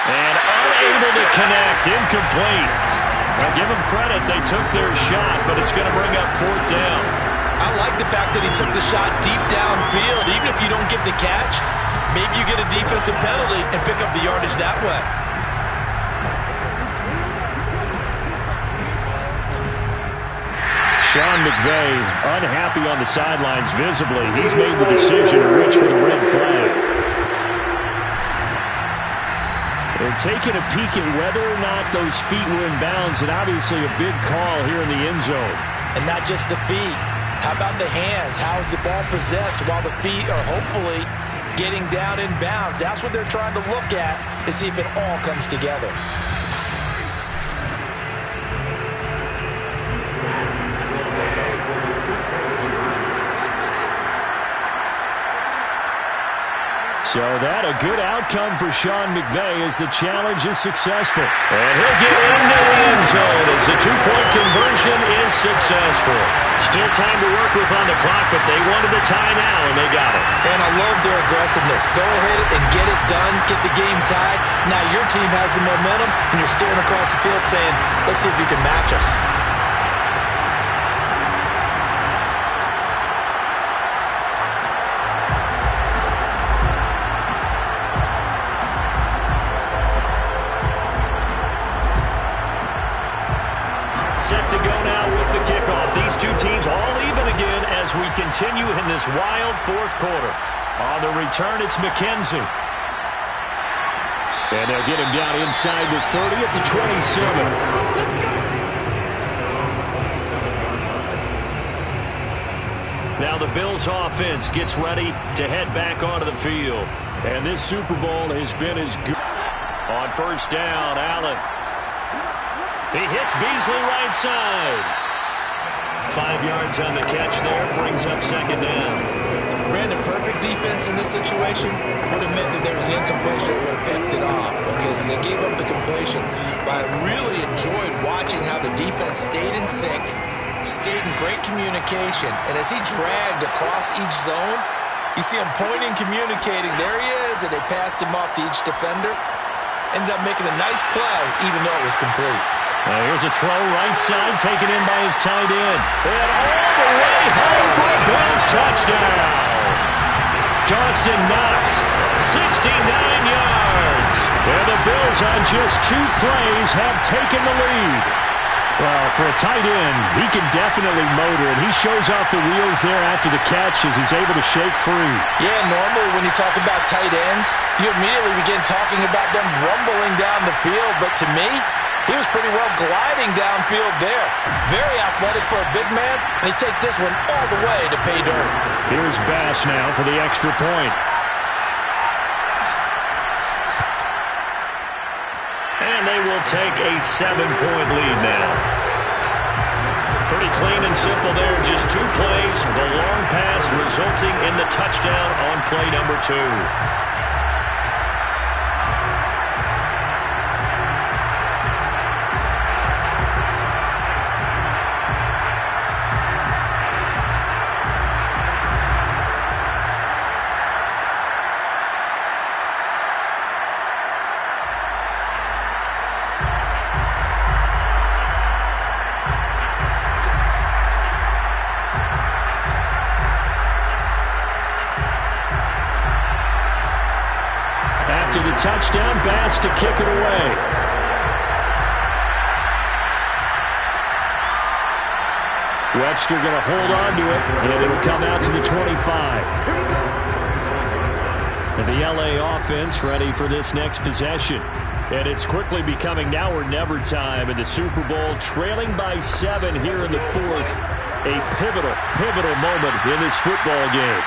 And unable to connect, incomplete. Now give them credit, they took their shot, but it's going to bring up 4th down. I like the fact that he took the shot deep downfield. Even if you don't get the catch, maybe you get a defensive penalty and pick up the yardage that way. Sean McVay unhappy on the sidelines visibly. He's made the decision to reach for the red flag. They're taking a peek at whether or not those feet were in bounds, and obviously a big call here in the end zone. And not just the feet. How about the hands? How is the ball possessed while the feet are hopefully getting down in bounds? That's what they're trying to look at to see if it all comes together. So that a good outcome for Sean McVay as the challenge is successful. And he'll get into the end zone as the 2-point conversion is successful. Still time to work with on the clock, but they wanted the timeout, and they got it. And I love their aggressiveness. Go ahead and get it done, get the game tied. Now your team has the momentum, and you're staring across the field saying, let's see if you can match us. Set to go now with the kickoff. These two teams all even again as we continue in this wild 4th quarter. On the return, it's McKenzie. And they'll get him down inside the 30 at the 27. Now the Bills offense gets ready to head back onto the field. And this Super Bowl has been as good. On 1st down, Allen. He hits Beasley right side. 5 yards on the catch there. Brings up 2nd down. Brandon, perfect defense in this situation would have meant that there was an incompletion that would have picked it off. Okay, so they gave up the completion. But I really enjoyed watching how the defense stayed in sync, stayed in great communication. And as he dragged across each zone, you see him pointing, communicating. There he is, and they passed him off to each defender. Ended up making a nice play, even though it was complete. Now here's a throw right side, taken in by his tight end. And all the way home for a Bills touchdown. Dawson Knox, 69 yards. And the Bills on just 2 plays have taken the lead. Well, for a tight end, he can definitely motor, and he shows off the wheels there after the catch as he's able to shake free. Yeah, normally when you talk about tight ends, you immediately begin talking about them rumbling down the field, but to me, he was pretty well gliding downfield there. Very athletic for a big man, and he takes this one all the way to pay dirt. Here's Bass now for the extra point. And they will take a 7-point lead now. Pretty clean and simple there. Just 2 plays. The long pass resulting in the touchdown on play number 2. After the touchdown, Bass to kick it away. Webster going to hold on to it, and it'll come out to the 25. And the LA offense ready for this next possession. And it's quickly becoming now or never time in the Super Bowl, trailing by 7 here in the 4th. A pivotal moment in this football game.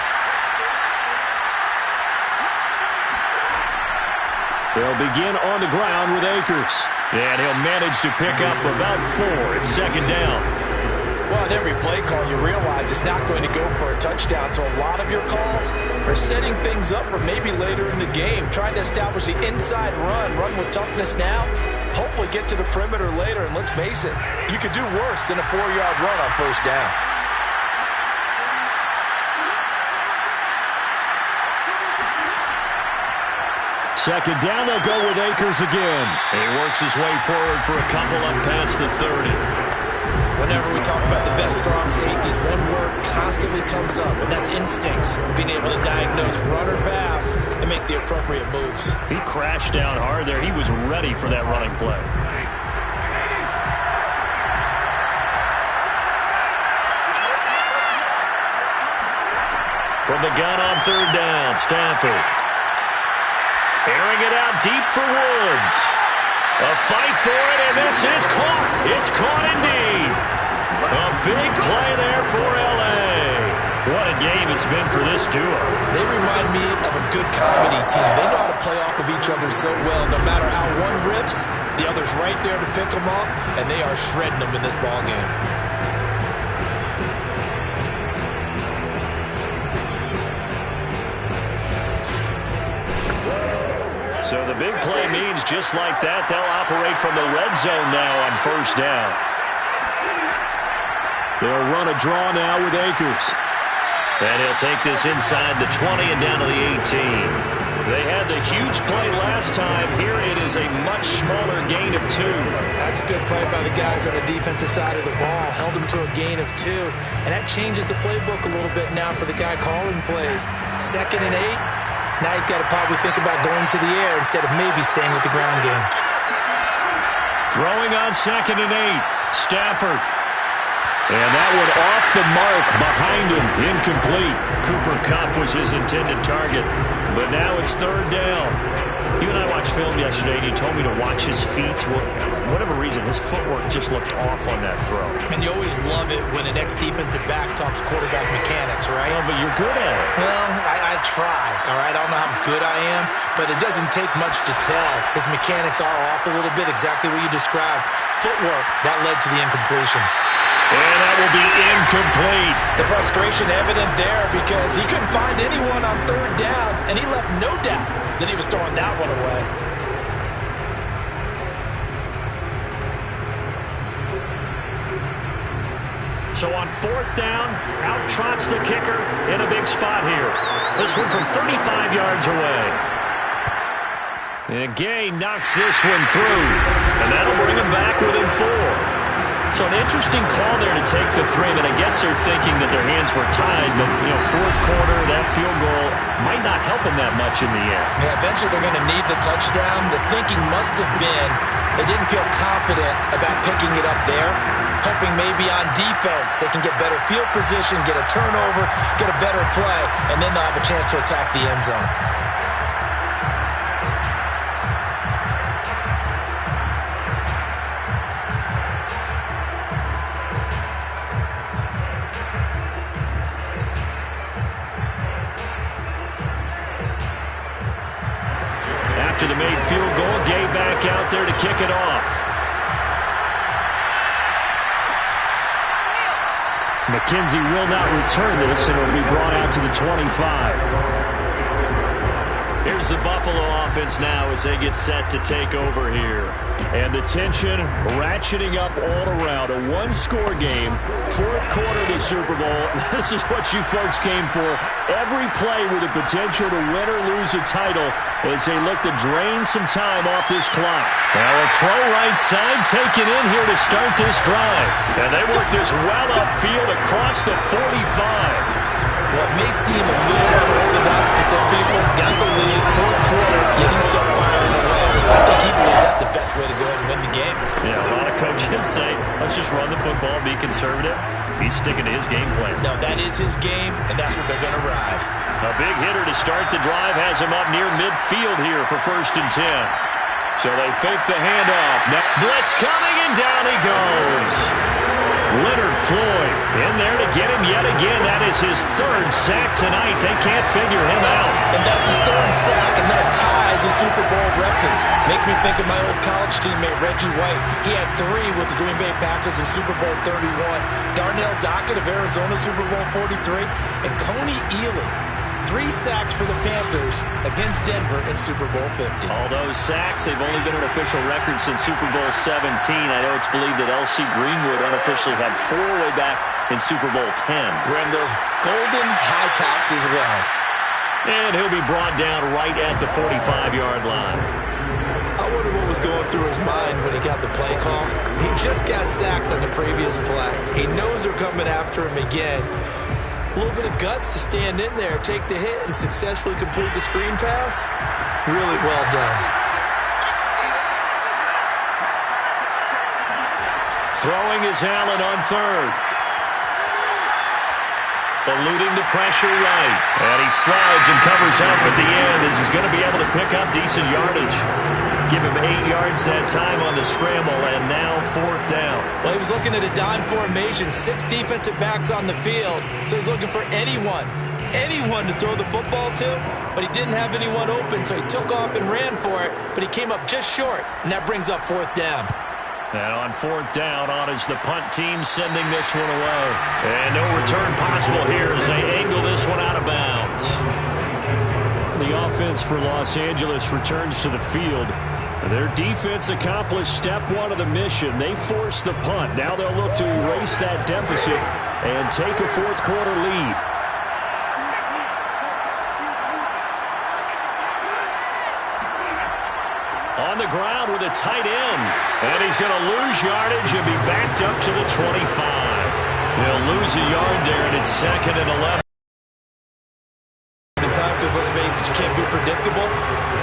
They'll begin on the ground with Akers. And he'll manage to pick up about 4. It's 2nd down. Well, in every play call, you realize it's not going to go for a touchdown. So a lot of your calls are setting things up for maybe later in the game, trying to establish the inside run with toughness now, hopefully get to the perimeter later. And let's face it, you could do worse than a 4-yard run on 1st down. Second down, they'll go with Akers again. He works his way forward for a couple up past the 30. Whenever we talk about the best strong safeties, one word constantly comes up, and that's instincts. Being able to diagnose run or pass and make the appropriate moves. He crashed down hard there. He was ready for that running play. From the gun on 3rd down, Stafford. Airing it out deep for Woods. A fight for it, and this is caught. It's caught indeed. A big play there for L.A. What a game it's been for this duo. They remind me of a good comedy team. They know how to play off of each other so well. No matter how one riffs, the other's right there to pick them up, and they are shredding them in this ballgame. So the big play means just like that, they'll operate from the red zone now on 1st down. They'll run a draw now with Akers. And he'll take this inside the 20 and down to the 18. They had the huge play last time. Here it is a much smaller gain of 2. That's a good play by the guys on the defensive side of the ball. Held them to a gain of 2. And that changes the playbook a little bit now for the guy calling plays. 2nd and 8. Now he's got to probably think about going to the air instead of maybe staying with the ground game. Throwing on 2nd and 8. Stafford. And that one off the mark behind him. Incomplete. Cooper Kupp was his intended target. But now it's 3rd down. You and I watched film yesterday, and you told me to watch his feet. For whatever reason, his footwork just looked off on that throw. And you always love it when an ex-defensive back talks quarterback mechanics, right? Oh, but you're good at it. Well, I try, all right? I don't know how good I am, but it doesn't take much to tell. His mechanics are off a little bit, exactly what you described. Footwork, that led to the incompletion. And that will be incomplete. The frustration evident there because he couldn't find anyone on 3rd down, and he left no doubt that he was throwing that one away. So on 4th down, out trots the kicker in a big spot here. This one from 35 yards away. And Gay knocks this one through, and that'll bring him back within 4. So an interesting call there to take the 3, and I guess they're thinking that their hands were tied, but, 4th quarter, that field goal might not help them that much in the end. Yeah, eventually they're going to need the touchdown. The thinking must have been they didn't feel confident about picking it up there, hoping maybe on defense they can get better field position, get a turnover, get a better play, and then they'll have a chance to attack the end zone. After the made field goal, Gay back out there to kick it off. McKenzie will not return this, and it will be brought out to the 25. Here's the Buffalo offense now as they get set to take over here. And the tension ratcheting up all around. A one-score game, fourth quarter of the Super Bowl. This is what you folks came for. Every play with the potential to win or lose a title as they look to drain some time off this clock. Now a throw right side taken in here to start this drive. And they work this well upfield across the 45. What may seem a little unorthodox to some people, got the lead, fourth quarter, yet he's still firing away. I think he believes that's the best way to go ahead and win the game. Yeah, a lot of coaches say, let's just run the football, be conservative. He's sticking to his game plan. No, that is his game, and that's what they're going to ride. A big hitter to start the drive has him up near midfield here for 1st and 10. So they fake the handoff. Now blitz coming, and down he goes. Leonard Floyd in there to get him yet again. That is his 3rd sack tonight. They can't figure him out. And that's his 3rd sack, and that ties a Super Bowl record. Makes me think of my old college teammate, Reggie White. He had 3 with the Green Bay Packers in Super Bowl 31. Darnell Dockett of Arizona, Super Bowl 43. And Coney Ealy, 3 sacks for the Panthers against Denver in Super Bowl 50. All those sacks, they've only been an official record since Super Bowl 17. I know it's believed that L.C. Greenwood unofficially had 4 way back in Super Bowl 10. Wearing those golden high tops as well. And he'll be brought down right at the 45-yard line. I wonder what was going through his mind when he got the play call. He just got sacked on the previous play. He knows they're coming after him again. A little bit of guts to stand in there, take the hit, and successfully complete the screen pass. Really well done. Throwing is Allen on 3rd. Eluding the pressure right. And he slides and covers up at the end as he's going to be able to pick up decent yardage. Give him 8 yards that time on the scramble, and now 4th down. Well, he was looking at a dime formation, 6 defensive backs on the field, so he's looking for anyone to throw the football to, but he didn't have anyone open, so he took off and ran for it, but he came up just short, and that brings up 4th down. Now on 4th down, on is the punt team sending this one away. And no return possible here as they angle this one out of bounds. The offense for Los Angeles returns to the field. Their defense accomplished step 1 of the mission. They forced the punt. Now they'll look to erase that deficit and take a 4th quarter lead. On the ground with a tight end. And he's going to lose yardage and be backed up to the 25. They'll lose a yard there, and it's 2nd and 11. Because let's face it, you can't be predictable.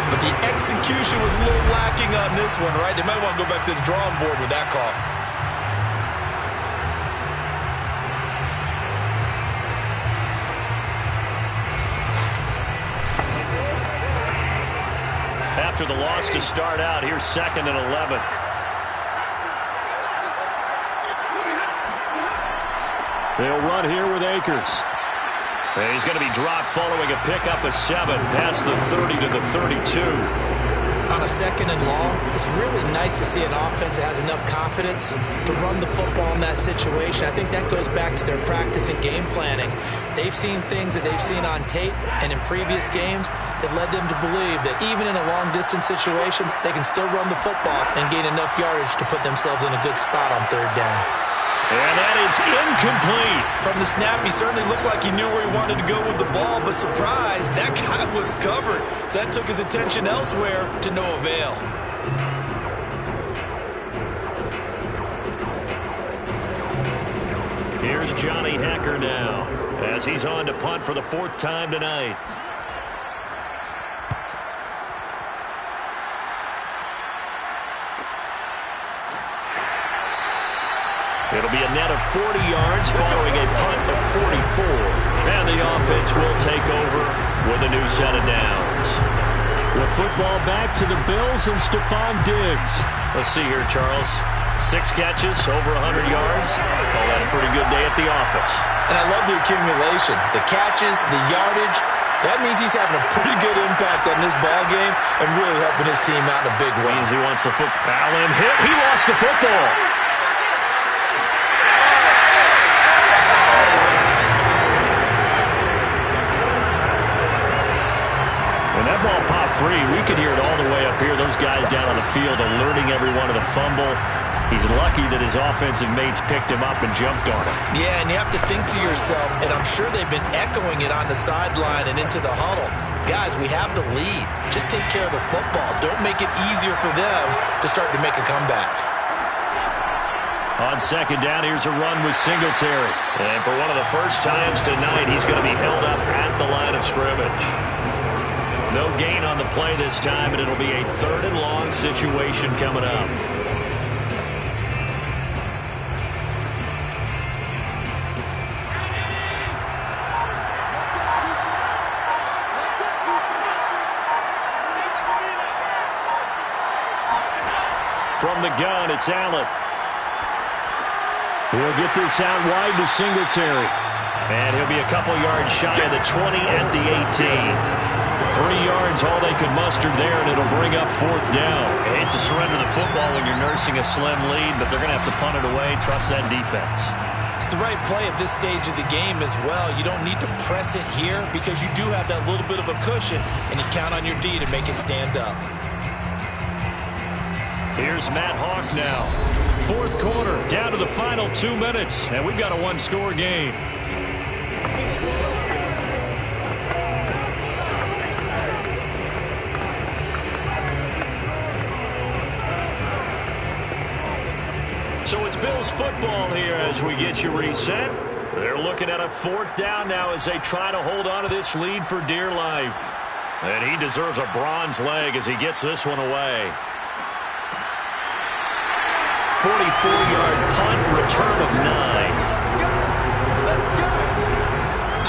But the execution was a little lacking on this one, right? They might want to go back to the drawing board with that call. After the loss to start out, here's 2nd and 11. They'll run here with Akers. And he's going to be dropped following a pickup of 7 past the 30 to the 32. On a 2nd and long, it's really nice to see an offense that has enough confidence to run the football in that situation. I think that goes back to their practice and game planning. They've seen things that they've seen on tape and in previous games that led them to believe that even in a long-distance situation, they can still run the football and gain enough yardage to put themselves in a good spot on 3rd down. And that is incomplete. From the snap, he certainly looked like he knew where he wanted to go with the ball, but surprise, that guy was covered. So that took his attention elsewhere to no avail. Here's Johnny Hecker now as he's on to punt for the 4th time tonight. It'll be a net of 40 yards following a punt of 44. And the offense will take over with a new set of downs. The football back to the Bills and Stephon Diggs. Let's see here, Charles. 6 catches, over 100 yards. Call that a pretty good day at the office. And I love the accumulation. The catches, the yardage. That means he's having a pretty good impact on this ball game and really helping his team out in a big way. Means he wants the football. Allen hit. He lost the football. free. We could hear it all the way up here. Those guys down on the field alerting everyone of the fumble. He's lucky that his offensive mates picked him up and jumped on him. Yeah, and you have to think to yourself, and I'm sure they've been echoing it on the sideline and into the huddle. Guys, we have the lead. Just take care of the football. Don't make it easier for them to start to make a comeback. On second down, here's a run with Singletary. And for one of the first times tonight, he's going to be held up at the line of scrimmage. No gain on the play this time, and it'll be a 3rd and long situation coming up. From the gun, it's Allen. He'll get this out wide to Singletary. And he'll be a couple yards shy of the 20 at the 18. 3 yards, all they could muster there, and it'll bring up 4th down. I hate to surrender the football when you're nursing a slim lead, but they're going to have to punt it away. Trust that defense. It's the right play at this stage of the game as well. You don't need to press it here because you do have that little bit of a cushion, and you count on your D to make it stand up. Here's Matt Hawk now. 4th quarter, down to the final 2 minutes, and we've got a 1-score game. So it's Bills football here as we get you reset. They're looking at a 4th down now as they try to hold on to this lead for dear life. And he deserves a bronze leg as he gets this one away. 44-yard punt, return of 9.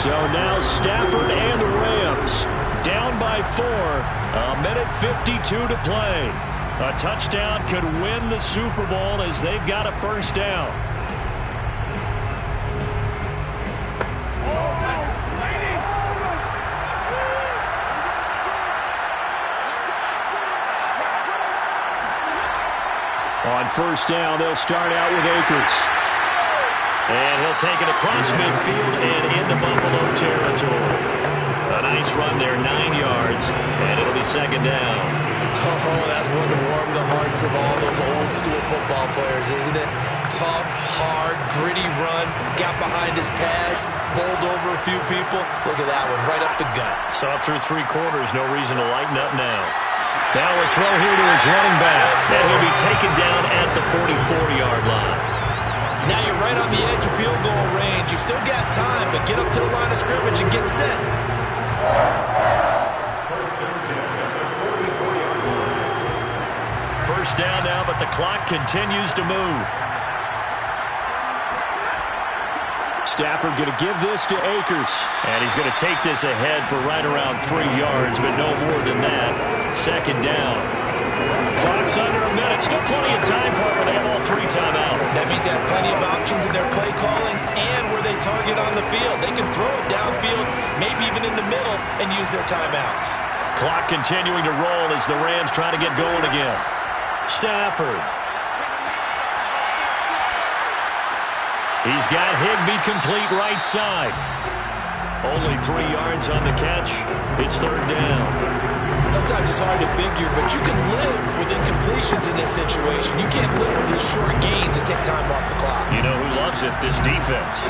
So now Stafford and the Rams Down by 4, a minute 52 to play. A touchdown could win the Super Bowl as they've got a 1st down. On 1st down, they'll start out with Akers. And he'll take it across midfield and into Buffalo territory. A nice run there, 9 yards, and it'll be 2nd down. Oh, that's one to warm the hearts of all those old-school football players, isn't it? Tough, hard, gritty run, got behind his pads, bowled over a few people. Look at that one, right up the gut. So up through 3 quarters, no reason to lighten up now. Now a throw here to his running back, and he'll be taken down at the 44-yard line. Now you're right on the edge of field goal range. You've still got time, but get up to the line of scrimmage and get set. First down now, but the clock continues to move. Stafford going to give this to Akers. And he's going to take this ahead for right around 3 yards, but no more than that. 2nd down. Clock's under a minute. Still plenty of time, partner. They have all 3 timeouts. That means they have plenty of options in their play calling and where they target on the field. They can throw it downfield, maybe even in the middle, and use their timeouts. Clock continuing to roll as the Rams try to get going again. Stafford. He's got Higbee complete right side. Only 3 yards on the catch. It's 3rd down. Sometimes it's hard to figure, but you can live with incompletions in this situation. You can't live with these short gains that take time off the clock. You know who loves it? This defense.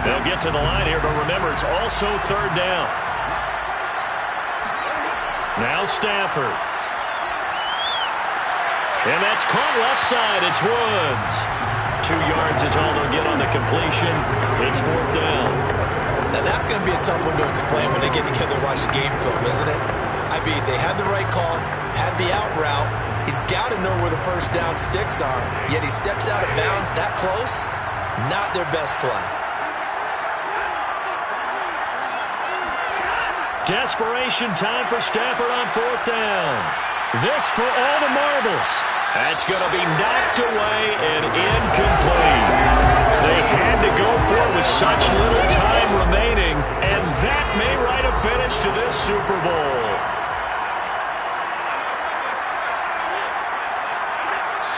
They'll get to the line here, but remember, it's also 3rd down. Now Stafford. And that's caught left side. It's Woods. 2 yards is all they'll get on the completion. It's 4th down. Now that's going to be a tough one to explain when they get together and watch the game film, isn't it? I mean, they had the right call, had the out route. He's got to know where the 1st down sticks are, yet he steps out of bounds that close. Not their best play. Desperation time for Stafford on 4th down. This for all the marbles. That's going to be knocked away and incomplete. They had to go for it with such little time remaining, and that may write a finish to this Super Bowl.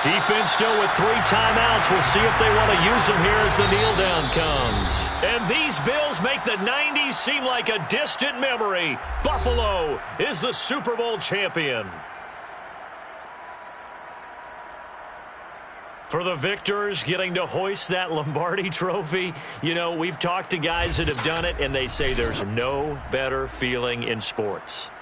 Defense still with 3 timeouts. We'll see if they want to use them here as the kneel down comes. And these Bills make the 90s seem like a distant memory. Buffalo is the Super Bowl champion. For the victors, getting to hoist that Lombardi trophy, you know, we've talked to guys that have done it, and they say there's no better feeling in sports.